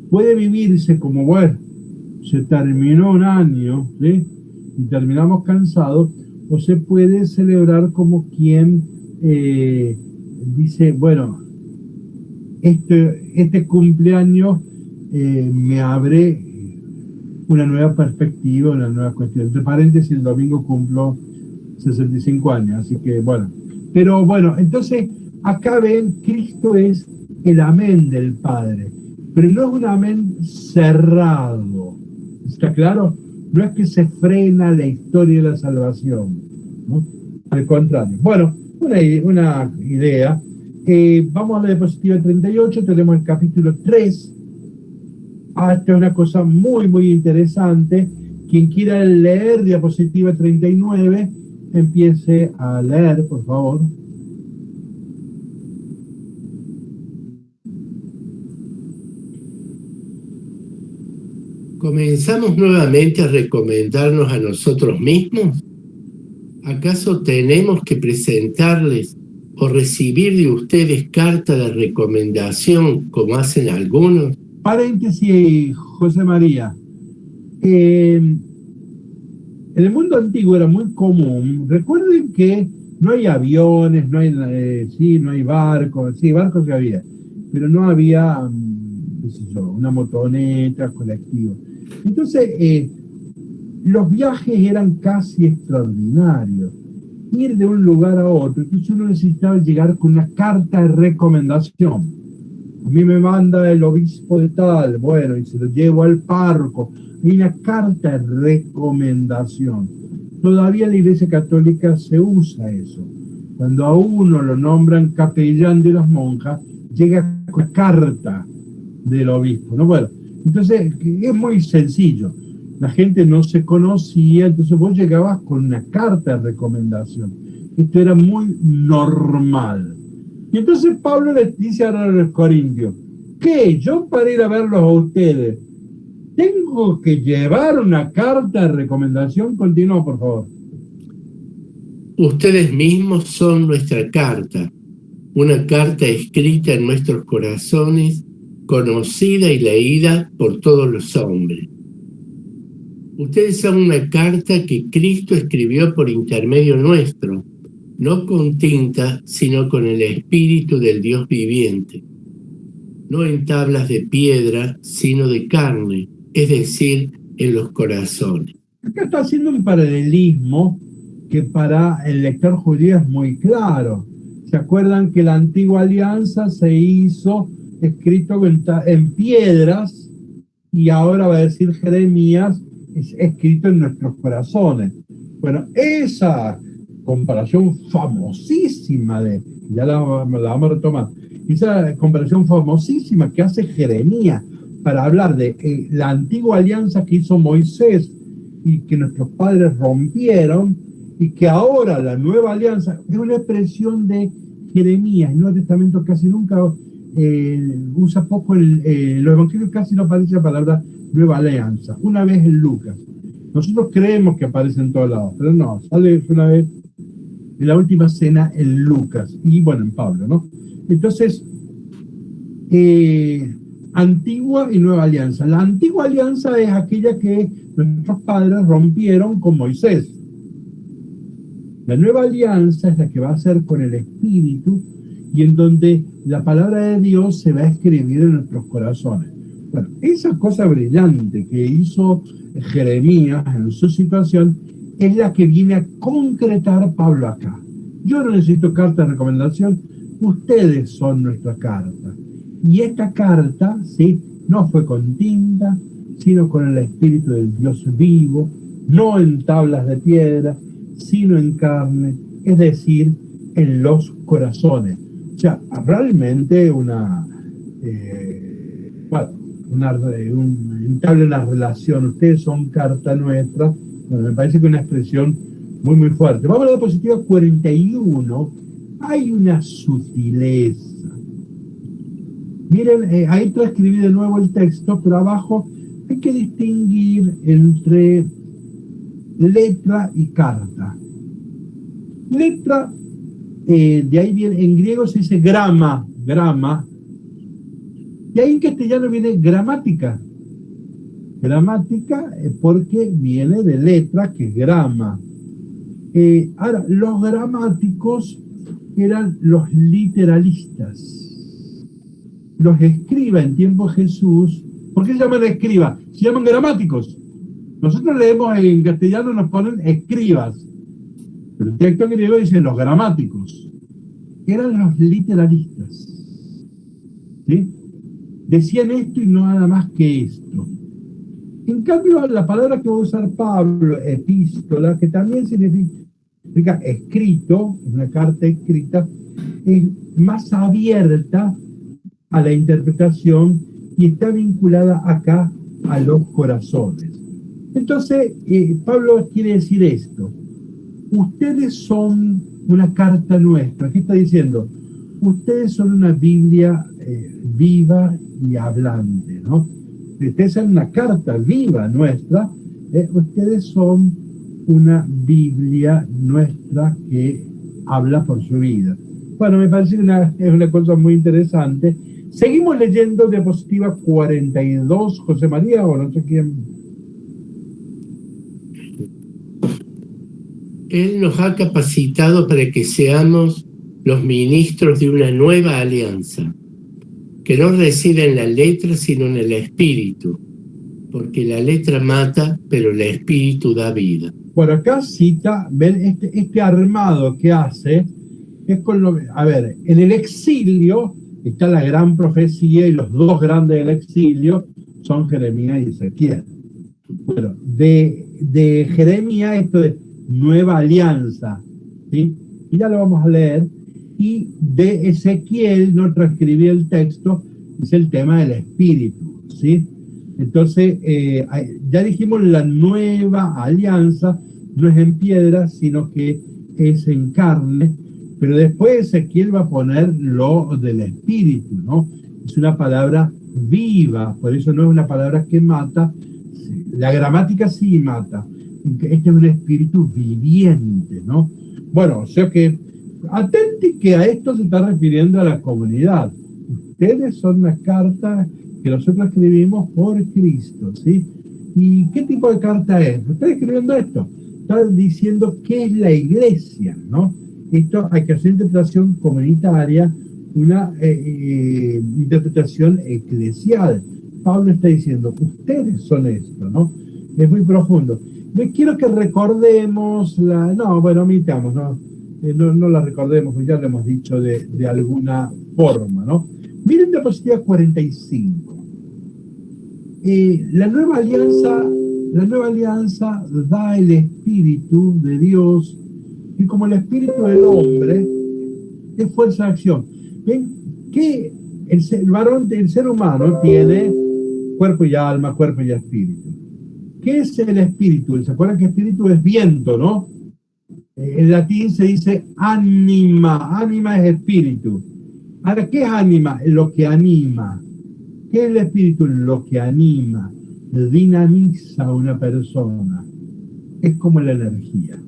puede vivirse como, bueno, se terminó un año, ¿sí? Y terminamos cansados, o se puede celebrar como quien dice, bueno, este cumpleaños me abre una nueva perspectiva, una nueva cuestión. Entre paréntesis, el domingo cumplo 65 años, así que bueno. Pero bueno, entonces acá ven, Cristo es el amén del Padre, pero no es un amén cerrado. ¿Está claro? No es que se frena la historia de la salvación, ¿no? Al contrario. Bueno, una idea. Vamos a la diapositiva 38, tenemos el capítulo 3. Esta es una cosa muy, muy interesante. Quien quiera leer diapositiva 39, empiece a leer, por favor. ¿Comenzamos nuevamente a recomendarnos a nosotros mismos? ¿Acaso tenemos que presentarles o recibir de ustedes carta de recomendación como hacen algunos? Paréntesis, José María. En el mundo antiguo era muy común. Recuerden que no hay aviones, no hay barcos. Sí, barcos que había, pero no había, qué sé yo, una motoneta, colectivo. Entonces, los viajes eran casi extraordinarios. Ir de un lugar a otro, entonces uno necesitaba llegar con una carta de recomendación. A mí me manda el obispo de tal, bueno, y se lo llevo al párroco. Hay una carta de recomendación. Todavía en la Iglesia Católica se usa eso. Cuando a uno lo nombran capellán de las monjas, llega con la carta del obispo, ¿no? Bueno, entonces es muy sencillo. La gente no se conocía, entonces vos llegabas con una carta de recomendación. Esto era muy normal. Y entonces Pablo les dice ahora a los corintios, ¿qué? Yo para ir a verlos a ustedes, ¿tengo que llevar una carta de recomendación? Continúa, por favor. Ustedes mismos son nuestra carta, una carta escrita en nuestros corazones, conocida y leída por todos los hombres. Ustedes son una carta que Cristo escribió por intermedio nuestro, no con tinta, sino con el Espíritu del Dios viviente, no en tablas de piedra, sino de carne, es decir, en los corazones. Acá está haciendo un paralelismo que para el lector judío es muy claro. ¿Se acuerdan que la antigua alianza se hizo escrito en piedras y ahora va a decir Jeremías, es escrito en nuestros corazones? Bueno, esa comparación famosísima ya la vamos a retomar, esa comparación famosísima que hace Jeremías para hablar de la antigua alianza que hizo Moisés y que nuestros padres rompieron, y que ahora la nueva alianza es una expresión de Jeremías. El Nuevo Testamento casi nunca usa poco, los evangelios casi no aparece la palabra nueva alianza, una vez en Lucas. Nosotros creemos que aparece en todos lados, pero no, sale una vez en la última cena en Lucas y bueno, en Pablo, ¿no? Entonces, antigua y nueva alianza. La antigua alianza es aquella que nuestros padres rompieron con Moisés. La nueva alianza es la que va a ser con el Espíritu y en donde la palabra de Dios se va a escribir en nuestros corazones. Bueno, esa cosa brillante que hizo Jeremías en su situación es la que viene a concretar Pablo acá. Yo no necesito carta de recomendación, ustedes son nuestra carta. Y esta carta, ¿sí?, no fue con tinta, sino con el Espíritu del Dios vivo, no en tablas de piedra, sino en carne, es decir, en los corazones. O sea, realmente entabla una relación. Ustedes son carta nuestra. Bueno, me parece que es una expresión muy, muy fuerte. Vamos a la diapositiva 41. Hay una sutileza. Miren, ahí transcribí de nuevo el texto, pero abajo hay que distinguir entre letra y carta. Letra de ahí viene, en griego se dice grama, y ahí en castellano viene gramática. Gramática porque viene de letra, que es grama. Ahora, los gramáticos eran los literalistas. Los escribas en tiempo de Jesús, ¿por qué se llaman escribas? Se llaman gramáticos. Nosotros leemos en castellano, nos ponen escribas, pero el texto en griego dice los gramáticos. Eran los literalistas, ¿sí? Decían esto y no nada más que esto. En cambio, la palabra que va a usar Pablo, epístola, que también significa escrito, una carta escrita, es más abierta a la interpretación y está vinculada acá a los corazones. Entonces, Pablo quiere decir esto: ustedes son una carta nuestra. ¿Qué está diciendo? Ustedes son una Biblia viva y hablante, ¿no? Ustedes son una carta viva nuestra. Ustedes son una Biblia nuestra que habla por su vida. Bueno, me parece es una cosa muy interesante. Seguimos leyendo diapositiva 42, José María, o no sé quién. Él nos ha capacitado para que seamos los ministros de una nueva alianza, que no reside en la letra, sino en el espíritu, porque la letra mata, pero el espíritu da vida. Bueno, acá cita, ven, este armado que hace, es con lo... A ver, en el exilio está la gran profecía, y los dos grandes del exilio son Jeremías y Ezequiel. Bueno, de Jeremías esto es nueva alianza, ¿sí? Y ya lo vamos a leer. Y de Ezequiel, no transcribí el texto, es el tema del espíritu, ¿sí? Entonces, ya dijimos, la nueva alianza no es en piedra, sino que es en carne, pero después Ezequiel va a poner lo del espíritu, ¿no? Es una palabra viva, por eso no es una palabra que mata. La gramática sí mata. Este es un espíritu viviente, ¿no? Bueno, o sea que, atenti que a esto se está refiriendo a la comunidad. Ustedes son una carta que nosotros escribimos por Cristo, ¿sí? ¿Y qué tipo de carta es? Está escribiendo esto. Está diciendo qué es la iglesia, ¿no? Esto hay que hacer interpretación comunitaria, una interpretación eclesial. Pablo está diciendo, ustedes son esto, ¿no? Es muy profundo. Quiero que recordemos omitamos, ¿no? No la recordemos, porque ya lo hemos dicho de alguna forma, ¿no? Miren diapositiva 45. La nueva alianza da el Espíritu de Dios, y como el Espíritu del hombre es fuerza de acción. ¿Ven? Que el ser humano tiene cuerpo y alma, cuerpo y espíritu. ¿Qué es el espíritu? ¿Se acuerdan que espíritu es viento, no? En latín se dice anima. Anima es espíritu. Ahora, ¿qué es anima? Lo que anima. ¿Qué es el espíritu? Lo que anima, dinamiza a una persona. Es como la energía.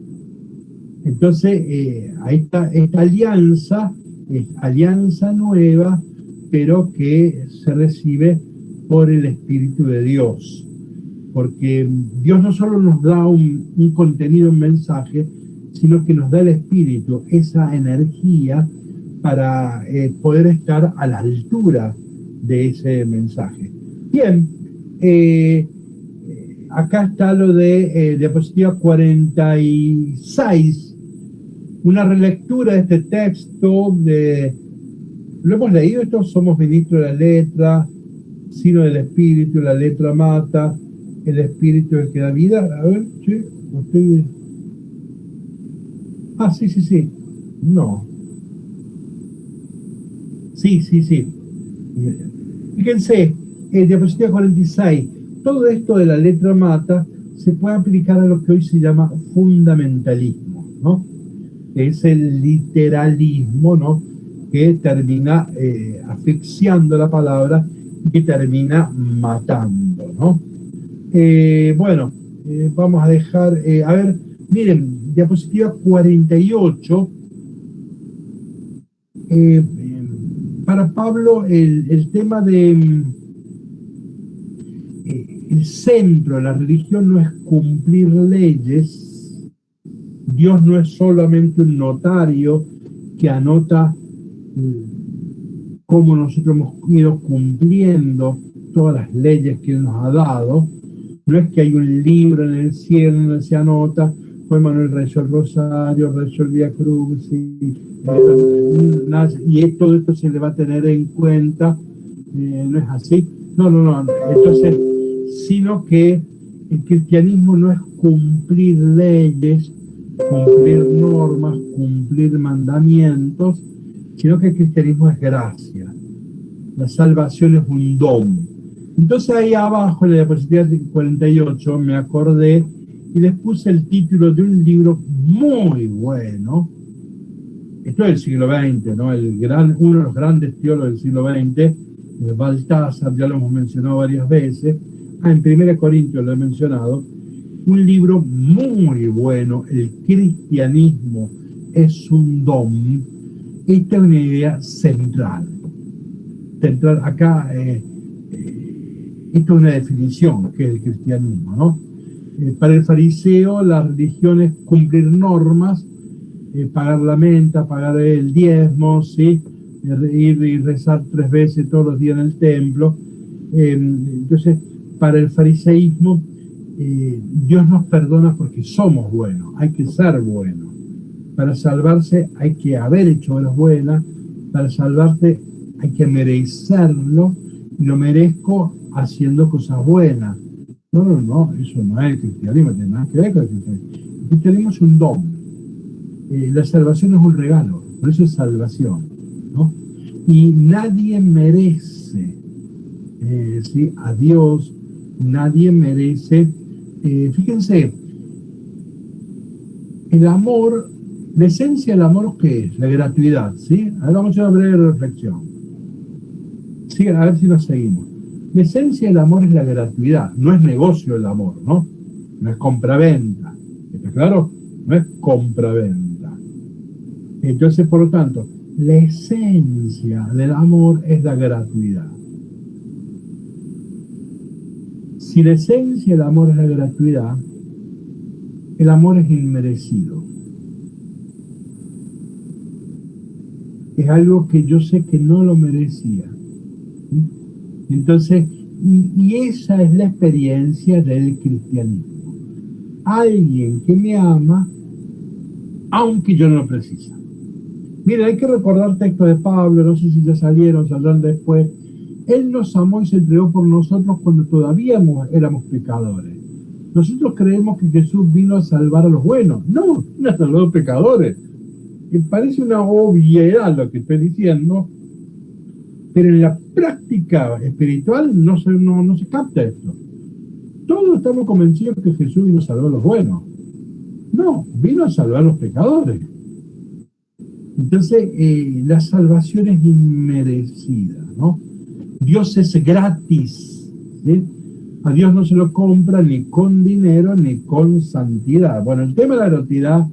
Entonces, ahí está esta alianza, es alianza nueva, pero que se recibe por el Espíritu de Dios. Porque Dios no solo nos da un contenido, un mensaje, sino que nos da el Espíritu, esa energía para poder estar a la altura de ese mensaje. Bien, acá está lo de diapositiva 46, una relectura de este texto. ¿Lo hemos leído esto? Somos ministros de la letra, sino del Espíritu, la letra mata, el Espíritu es el que da vida. A ver, sí, usted... Ah, sí. No. Sí. Fíjense, diapositiva 46, todo esto de la letra mata se puede aplicar a lo que hoy se llama fundamentalismo, ¿no? Es el literalismo, ¿no? Que termina asfixiando la palabra y que termina matando, ¿no? Vamos a dejar, a ver, miren, diapositiva 48, Para Pablo el tema de el centro de la religión no es cumplir leyes. Dios no es solamente un notario que anota cómo nosotros hemos ido cumpliendo todas las leyes que Él nos ha dado. No es que hay un libro en el cielo donde se anota, fue Manuel rezó el rosario, rezó el Vía Cruz, y todo esto se le va a tener en cuenta. No es así. No. Entonces, sino que el cristianismo no es cumplir leyes, cumplir normas, cumplir mandamientos, sino que el cristianismo es gracia. La salvación es un don. Entonces ahí abajo en la diapositiva 48 me acordé y les puse el título de un libro muy bueno. Esto es del siglo XX, ¿no? Uno de los grandes teólogos del siglo XX, Baltasar, ya lo hemos mencionado varias veces. En 1 Corintios lo he mencionado. Un libro muy bueno, El cristianismo es un don. Esta es una idea central. Acá, esto es una definición que es el cristianismo, ¿no? Para el fariseo, la religión es cumplir normas, pagar la menta, pagar el diezmo, ¿sí? Ir y rezar 3 veces todos los días en el templo. Entonces, para el fariseísmo, Dios nos perdona porque somos buenos, hay que ser buenos. Para salvarse hay que haber hecho obras buenas, para salvarte hay que merecerlo, y lo merezco haciendo cosas buenas. No, eso no es el cristianismo, no tiene nada que ver con el cristianismo. El cristianismo es un don. La salvación es un regalo, por eso es salvación, ¿no? Y nadie merece, ¿sí? A Dios, nadie merece. Fíjense, el amor, la esencia del amor, ¿qué es? La gratuidad, ¿sí? Ahora vamos a hacer una breve reflexión. Sí, a ver si nos seguimos. La esencia del amor es la gratuidad, no es negocio el amor, ¿no? No es compraventa. ¿Está claro? No es compraventa. Entonces, por lo tanto, la esencia del amor es la gratuidad. Si la esencia del amor es la gratuidad, el amor es inmerecido. Es algo que yo sé que no lo merecía. Entonces, y esa es la experiencia del cristianismo. Alguien que me ama, aunque yo no lo precise. Mira, hay que recordar textos de Pablo, no sé si ya saldrán después. Él nos amó y se entregó por nosotros cuando todavía éramos pecadores. Nosotros creemos que Jesús vino a salvar a los buenos. No, vino a salvar a los pecadores. Me parece una obviedad lo que estoy diciendo, pero en la práctica espiritual no se capta esto. Todos estamos convencidos que Jesús vino a salvar a los buenos. No, vino a salvar a los pecadores. Entonces, la salvación es inmerecida, ¿no? Dios es gratis, ¿sí? A Dios no se lo compra ni con dinero ni con santidad. Bueno, el tema de la gratuidad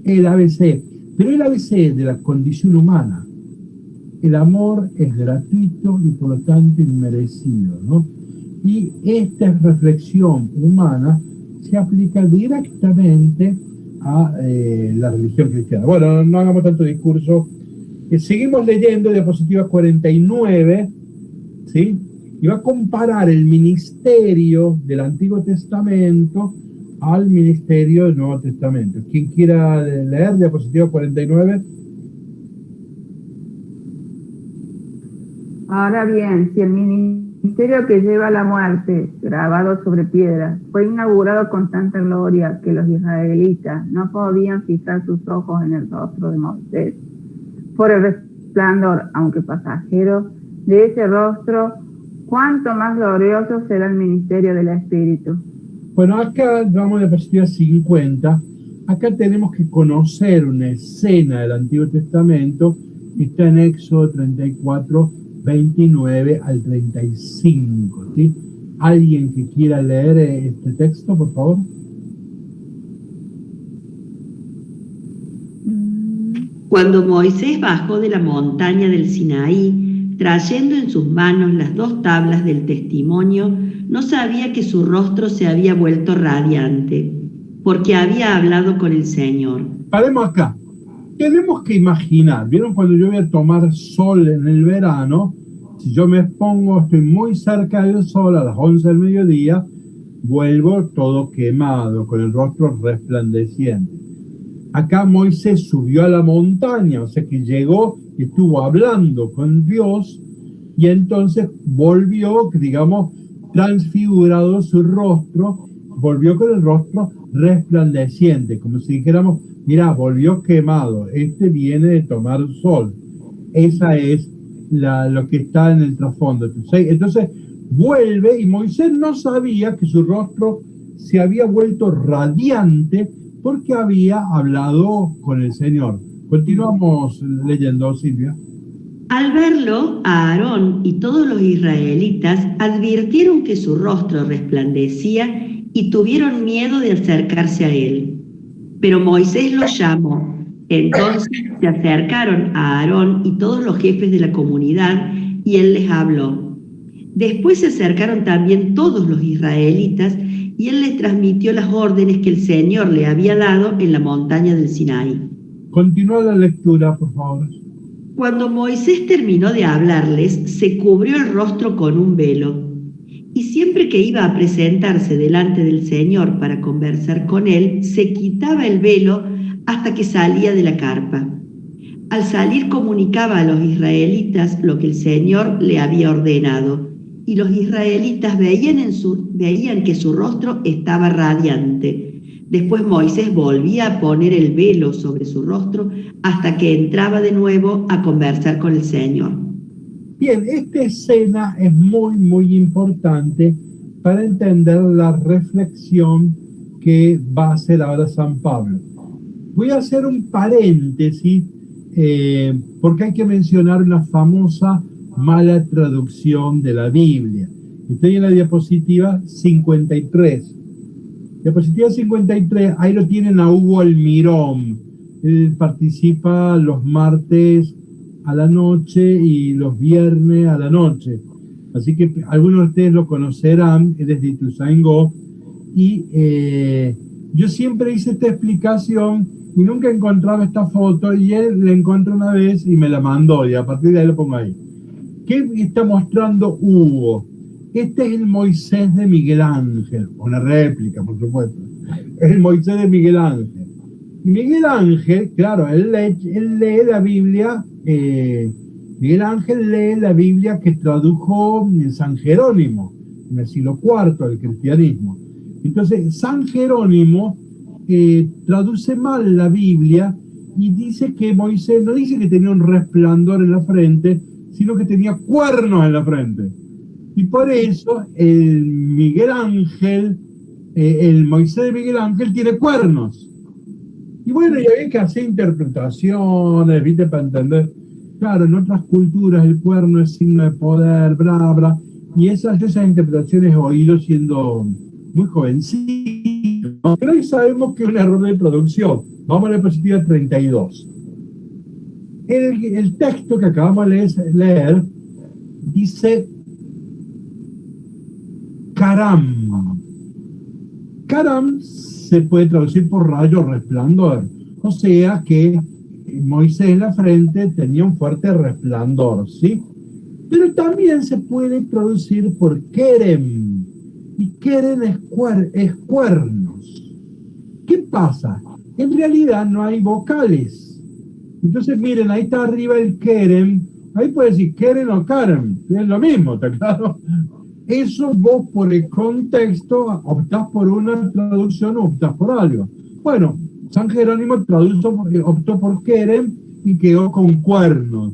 es el ABC, pero el ABC de la condición humana. El amor es gratuito y por lo tanto inmerecido, ¿no? Y esta reflexión humana se aplica directamente a la religión cristiana. Bueno, no hagamos tanto discurso. Seguimos leyendo diapositiva 49, ¿sí? Y va a comparar el ministerio del Antiguo Testamento al ministerio del Nuevo Testamento. ¿Quién quiera leer diapositiva 49? Ahora bien, si el ministerio que lleva a la muerte, grabado sobre piedra, fue inaugurado con tanta gloria que los israelitas no podían fijar sus ojos en el rostro de Moisés, por el resplandor, aunque pasajero, de ese rostro, ¿cuánto más glorioso será el ministerio del Espíritu? Bueno, acá vamos a la diapositiva 50. Acá tenemos que conocer una escena del Antiguo Testamento que está en Éxodo 34, 29 al 35, ¿sí? ¿Alguien que quiera leer este texto, por favor? Cuando Moisés bajó de la montaña del Sinaí, trayendo en sus manos las 2 tablas del testimonio, no sabía que su rostro se había vuelto radiante, porque había hablado con el Señor. Paremos acá. Tenemos que imaginar, ¿vieron cuando yo voy a tomar sol en el verano? Si yo me expongo, estoy muy cerca del sol a las 11 del mediodía, vuelvo todo quemado, con el rostro resplandeciente. Acá Moisés subió a la montaña, o sea que llegó y estuvo hablando con Dios, y entonces volvió, digamos, transfigurado su rostro, volvió con el rostro resplandeciente, como si dijéramos, mira, volvió quemado, este viene de tomar sol. Esa es lo que está en el trasfondo. Entonces vuelve y Moisés no sabía que su rostro se había vuelto radiante porque había hablado con el Señor. Continuamos leyendo, Silvia. Al verlo, Aarón y todos los israelitas advirtieron que su rostro resplandecía y tuvieron miedo de acercarse a él. Pero Moisés los llamó. Entonces se acercaron a Aarón y todos los jefes de la comunidad y él les habló. Después se acercaron también todos los israelitas y él les transmitió las órdenes que el Señor le había dado en la montaña del Sinaí. Continúa la lectura, por favor. Cuando Moisés terminó de hablarles, se cubrió el rostro con un velo. Y siempre que iba a presentarse delante del Señor para conversar con él, se quitaba el velo hasta que salía de la carpa. Al salir comunicaba a los israelitas lo que el Señor le había ordenado, y los israelitas veían que su rostro estaba radiante. Después Moisés volvía a poner el velo sobre su rostro hasta que entraba de nuevo a conversar con el Señor. Bien, esta escena es muy, muy importante para entender la reflexión que va a hacer ahora San Pablo. Voy a hacer un paréntesis porque hay que mencionar una famosa mala traducción de la Biblia. Estoy en la diapositiva 53. Diapositiva 53, ahí lo tienen a Hugo Almirón. Él participa los martes a la noche y los viernes a la noche. Así que algunos de ustedes lo conocerán, él es de Ituzaingó. Y yo siempre hice esta explicación y nunca encontraba esta foto y él la encontró una vez y me la mandó y a partir de ahí lo pongo ahí. ¿Qué está mostrando Hugo? Este es el Moisés de Miguel Ángel, una réplica, por supuesto. Es el Moisés de Miguel Ángel. Y Miguel Ángel, claro, él lee la Biblia, Miguel Ángel lee la Biblia que tradujo San Jerónimo, en el siglo IV del cristianismo. Entonces, San Jerónimo traduce mal la Biblia y dice que Moisés, no dice que tenía un resplandor en la frente, sino que tenía cuernos en la frente. Y por eso el Miguel Ángel, el Moisés de Miguel Ángel tiene cuernos. Y bueno, ya hay que hacer interpretaciones, ¿viste? Para entender. Claro, en otras culturas el cuerno es signo de poder, bla, bla. Y esas interpretaciones he oído siendo muy jovencito. Pero hoy sabemos que es un error de producción. Vamos a la diapositiva 32. El texto que acabamos de leer dice Karam. Karam se puede traducir por rayo resplandor. O sea que Moisés en la frente tenía un fuerte resplandor, ¿sí? Pero también se puede traducir por Kerem. Y Kerem es cuernos. ¿Qué pasa? En realidad no hay vocales. Entonces miren, ahí está arriba el Kerem. Ahí puede decir Kerem o Karem. Es lo mismo, ¿está claro? Eso vos por el contexto optás por una traducción o optás por algo. Bueno, San Jerónimo optó por Kerem y quedó con cuernos.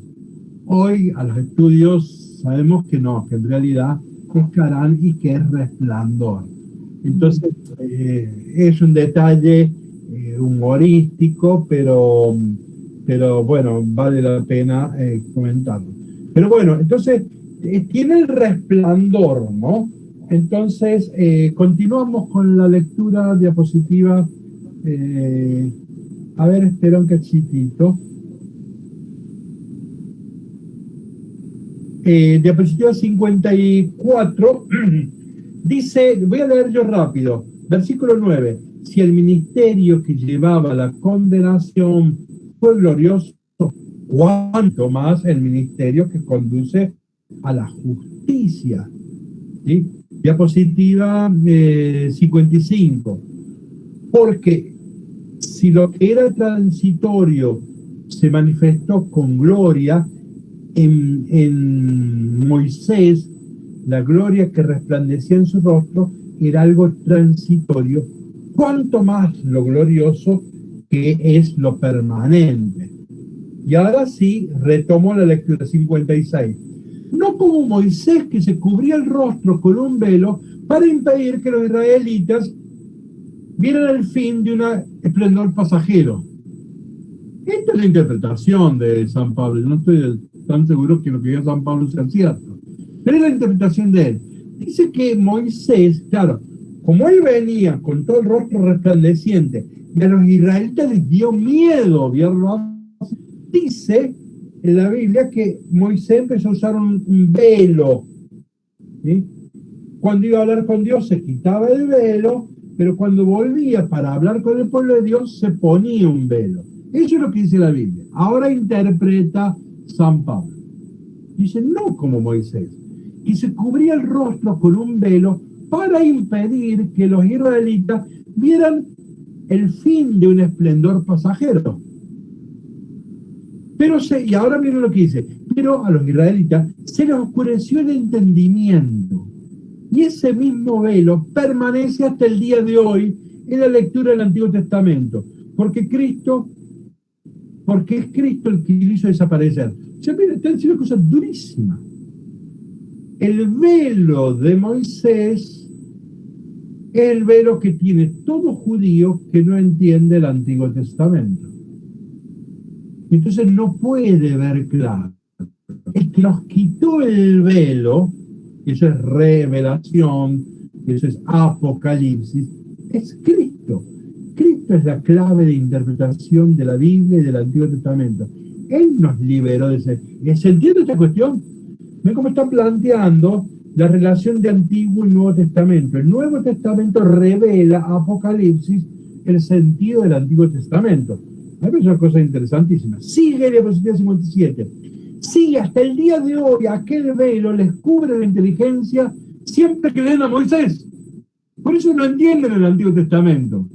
Hoy a los estudios sabemos que no, que en realidad es Karán y que es resplandor. Entonces es un detalle humorístico, pero bueno, vale la pena comentarlo. Pero bueno, entonces tiene el resplandor, ¿no? Entonces continuamos con la lectura diapositiva. A ver, espera un cachitito. Diapositiva 54, dice, voy a leer yo rápido, versículo 9, si el ministerio que llevaba la condenación fue glorioso, cuánto más el ministerio que conduce a la justicia. ¿Sí? Diapositiva 55, porque si lo que era transitorio se manifestó con gloria, en Moisés, la gloria que resplandecía en su rostro era algo transitorio, cuanto más lo glorioso que es lo permanente. Y ahora sí, retomo la lectura 56. No como Moisés, que se cubría el rostro con un velo para impedir que los israelitas vieran el fin de un esplendor pasajero. Esta es la interpretación de San Pablo. Yo no estoy tan seguro que lo que diga San Pablo sea cierto, pero es la interpretación de él. Dice que Moisés, claro, como él venía con todo el rostro resplandeciente y a los israelitas les dio miedo verlo, dice en la Biblia que Moisés empezó a usar un velo, ¿sí? Cuando iba a hablar con Dios se quitaba el velo, pero cuando volvía para hablar con el pueblo de Dios se ponía un velo. Eso es lo que dice la Biblia. Ahora interpreta San Pablo. Dice, no como Moisés, y se cubría el rostro con un velo para impedir que los israelitas vieran el fin de un esplendor pasajero. Y ahora miren lo que dice, pero a los israelitas se les oscureció el entendimiento, y ese mismo velo permanece hasta el día de hoy en la lectura del Antiguo Testamento, porque es Cristo el que lo hizo desaparecer. O sea, mira, están diciendo cosas durísimas. El velo de Moisés es el velo que tiene todo judío que no entiende el Antiguo Testamento. Entonces no puede ver claro. El que nos quitó el velo, eso es revelación, eso es apocalipsis, es Cristo. Cristo es la clave de interpretación de la Biblia y del Antiguo Testamento. Él nos liberó de ese. ¿Se entiende esta cuestión? ¿Ven cómo está planteando la relación de Antiguo y Nuevo Testamento? El Nuevo Testamento revela Apocalipsis el sentido del Antiguo Testamento. A mí es una cosa interesantísima. Sigue diapositiva 57. Sigue hasta el día de hoy, aquel velo les cubre la inteligencia siempre que leen a Moisés. Por eso no entienden el Antiguo Testamento.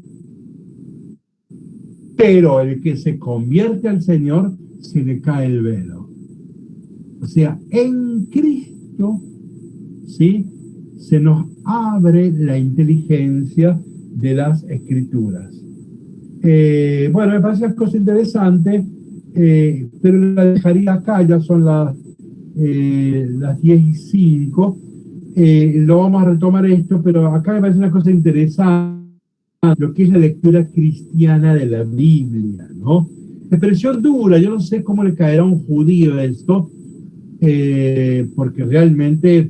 Pero el que se convierte al Señor, se le cae el velo. O sea, en Cristo, ¿sí?, se nos abre la inteligencia de las Escrituras. Bueno, me parece una cosa interesante, pero la dejaría acá, ya son las 10:05. Lo vamos a retomar esto, pero acá me parece una cosa interesante, lo que es la lectura cristiana de la Biblia, ¿no? Expresión dura, yo no sé cómo le caerá a un judío esto, porque realmente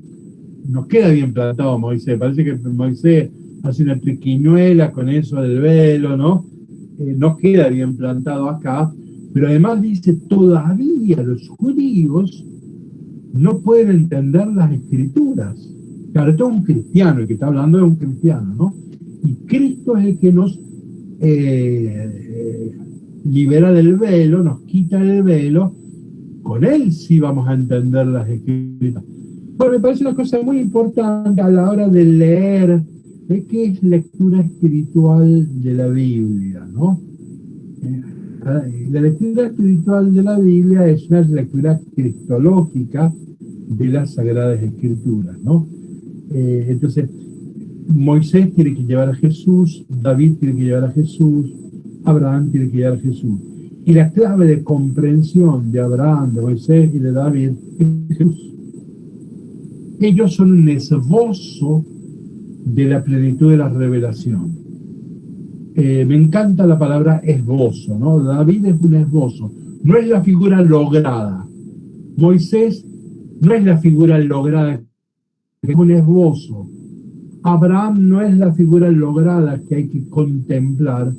no queda bien plantado Moisés. Parece que Moisés hace una triquiñuela con eso del velo, ¿no? No queda bien plantado acá, pero además dice, todavía los judíos no pueden entender las Escrituras. Claro, esto es un cristiano, el que está hablando es un cristiano, ¿no? Y Cristo es el que nos libera del velo, nos quita el velo. Con él sí vamos a entender las Escrituras. Bueno, me parece una cosa muy importante a la hora de leer, de qué es lectura espiritual de la Biblia, ¿no? La lectura espiritual de la Biblia es una lectura cristológica de las Sagradas Escrituras, ¿no? Entonces, Moisés tiene que llevar a Jesús, David tiene que llevar a Jesús, Abraham tiene que llevar a Jesús. Y la clave de comprensión de Abraham, de Moisés y de David es Jesús. Ellos son un esbozo de la plenitud de la revelación. Me encanta la palabra esbozo, ¿no? David es un esbozo, no es la figura lograda. Moisés no es la figura lograda, es un esbozo. Abraham no es la figura lograda que hay que contemplar,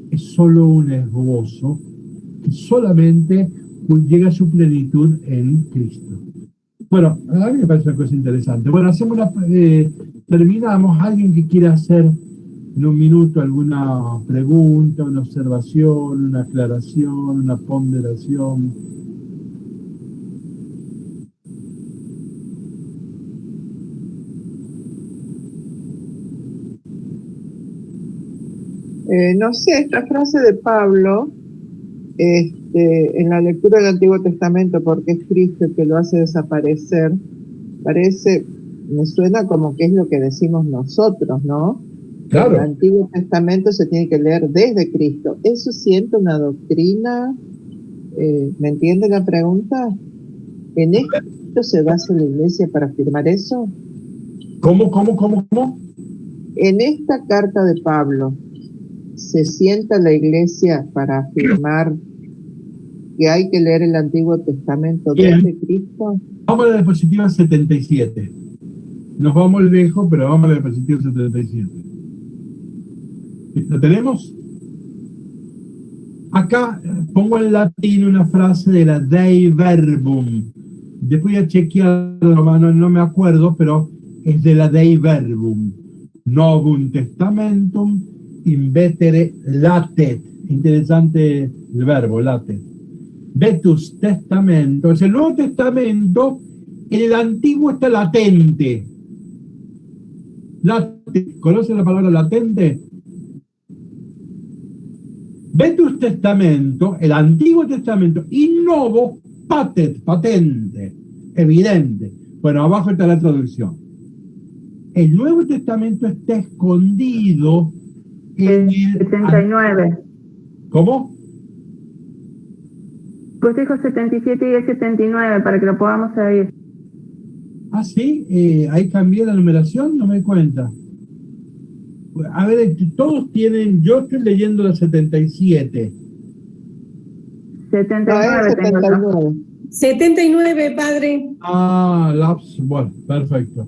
es solo un esbozo que solamente llega a su plenitud en Cristo. Bueno, a mí me parece una cosa interesante. Bueno, hacemos terminamos. ¿Alguien que quiera hacer en un minuto alguna pregunta, una observación, una aclaración, una ponderación? No sé, esta frase de Pablo, en la lectura del Antiguo Testamento, porque es Cristo el que lo hace desaparecer, me suena como que es lo que decimos nosotros, ¿no? Claro. El Antiguo Testamento se tiene que leer desde Cristo. ¿Eso siente una doctrina? ¿Me entiende la pregunta? ¿En esto se basa la Iglesia para afirmar eso? ¿Cómo? En esta carta de Pablo, ¿se sienta la Iglesia para afirmar que hay que leer el Antiguo Testamento desde Cristo? Vamos a la diapositiva 77. Nos vamos lejos, pero vamos a la diapositiva 77. ¿Lo tenemos? Acá pongo en latín una frase de la Dei Verbum. Después ya chequearlo, no me acuerdo, pero es de la Dei Verbum. Novum Testamentum invetere latet. Interesante el verbo, latet. Vetus Testamento. Es el Nuevo Testamento, en el Antiguo está latente. ¿Conocen la palabra latente? Vetus Testamento, el Antiguo Testamento, in novo patet, patente, evidente. Bueno, abajo está la traducción. El Nuevo Testamento está escondido en el... 79. ¿Cómo? Pues dijo 77 y es 79 para que lo podamos seguir. Ah, sí, ahí cambié la numeración, no me di cuenta. A ver, todos tienen, yo estoy leyendo la 77. 79 tengo yo. 79, padre. Ah, laps, bueno, perfecto.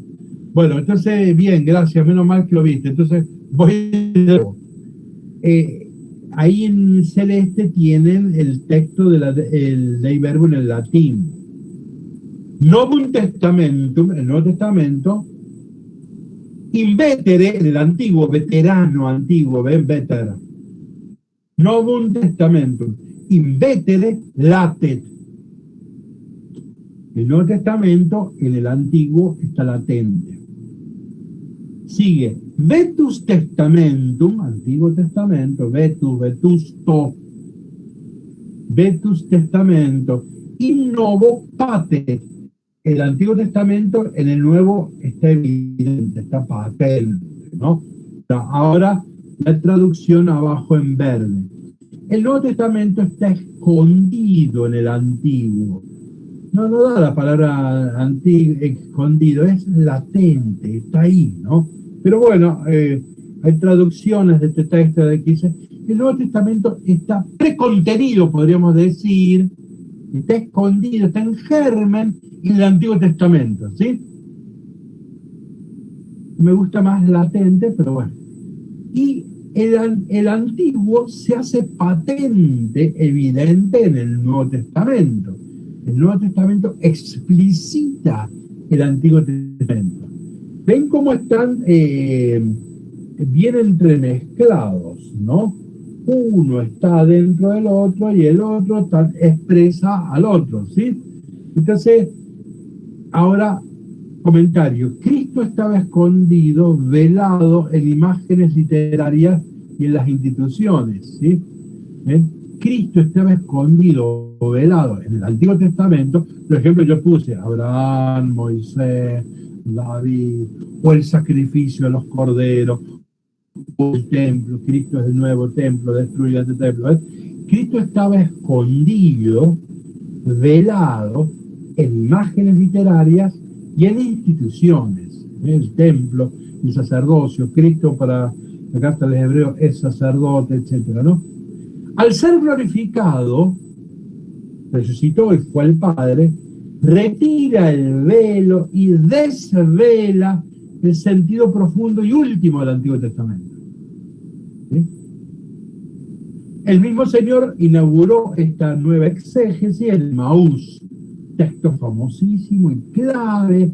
Bueno, entonces, bien, gracias, menos mal que lo viste. Entonces, voy de nuevo. Ahí en celeste tienen el texto del Dei Verbum en latín. Novum Testamentum, el Nuevo Testamento, invetere, en el antiguo, veterano antiguo, veterano. Novum Testamentum, invetere latet. El Nuevo Testamento, en el antiguo, está latente. Sigue, Vetus Testamentum, Antiguo Testamento, vetusto, Vetus Testamento, in novo patet. El Antiguo Testamento, en el Nuevo, está evidente, está patente, ¿no? Ahora, la traducción abajo en verde. El Nuevo Testamento está escondido en el Antiguo. No da la palabra escondido, es latente, está ahí, ¿no? Pero bueno, hay traducciones de este texto de que dice, el Nuevo Testamento está precontenido, podríamos decir, está escondido, está en germen en el Antiguo Testamento, ¿sí? Me gusta más latente, pero bueno. Y el Antiguo se hace patente, evidente en el Nuevo Testamento. El Nuevo Testamento explicita el Antiguo Testamento. ¿Ven cómo están bien entremezclados, no? Uno está dentro del otro y el otro expresa al otro, ¿sí? Entonces, ahora, comentario. Cristo estaba escondido, velado en imágenes literarias y en las instituciones, ¿sí? ¿Ven? Cristo estaba escondido o velado en el Antiguo Testamento. Por ejemplo, yo puse Abraham, Moisés, David, o el sacrificio de los corderos, o el templo. Cristo es el nuevo templo, destruye este templo. ¿Ves? Cristo estaba escondido, velado en imágenes literarias y en instituciones. El templo, el sacerdocio, Cristo para la carta de los Hebreos es sacerdote, etcétera, ¿no? Al ser glorificado, resucitó y fue al Padre, retira el velo y desvela el sentido profundo y último del Antiguo Testamento. ¿Sí? El mismo Señor inauguró esta nueva exégesis, el Maús, texto famosísimo y clave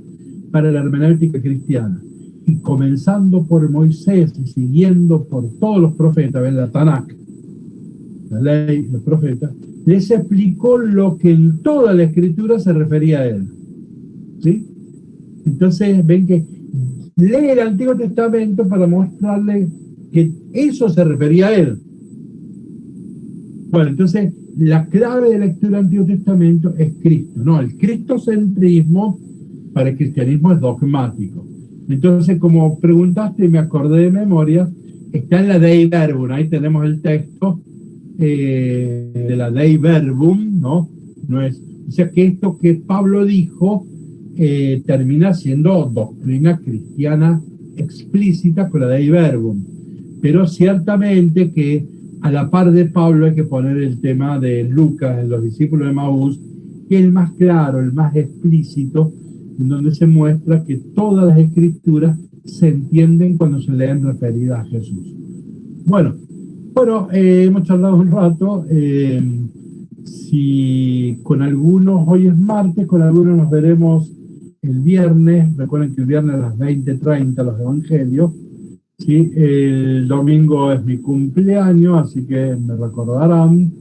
para la hermenéutica cristiana. Y comenzando por Moisés y siguiendo por todos los profetas, ¿ven? La Tanakh, la ley, los profetas, les explicó lo que en toda la escritura se refería a él. ¿Sí? Entonces ven que lee el Antiguo Testamento para mostrarle que eso se refería a él. Bueno, entonces la clave de lectura del Antiguo Testamento es Cristo. No, el cristocentrismo para el cristianismo es dogmático. Entonces, como preguntaste y me acordé de memoria, está en la Dei Verbum, ahí tenemos el texto de la Dei Verbum, ¿no? No es, o sea que esto que Pablo dijo termina siendo doctrina cristiana explícita con la Dei Verbum, pero ciertamente que a la par de Pablo hay que poner el tema de Lucas, de los discípulos de Emaús, que es el más claro, el más explícito, en donde se muestra que todas las escrituras se entienden cuando se leen referidas a Jesús. Bueno, hemos charlado un rato. Si con algunos, hoy es martes, con algunos nos veremos el viernes. Recuerden que el viernes a las 20:30 los evangelios. ¿Sí? El domingo es mi cumpleaños, así que me recordarán.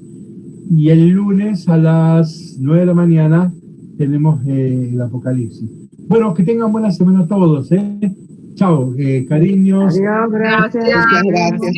Y el lunes a las 9 de la mañana tenemos el Apocalipsis. Bueno, que tengan buena semana todos, ¿eh? Chao, cariños. Adiós, gracias. Muchas gracias.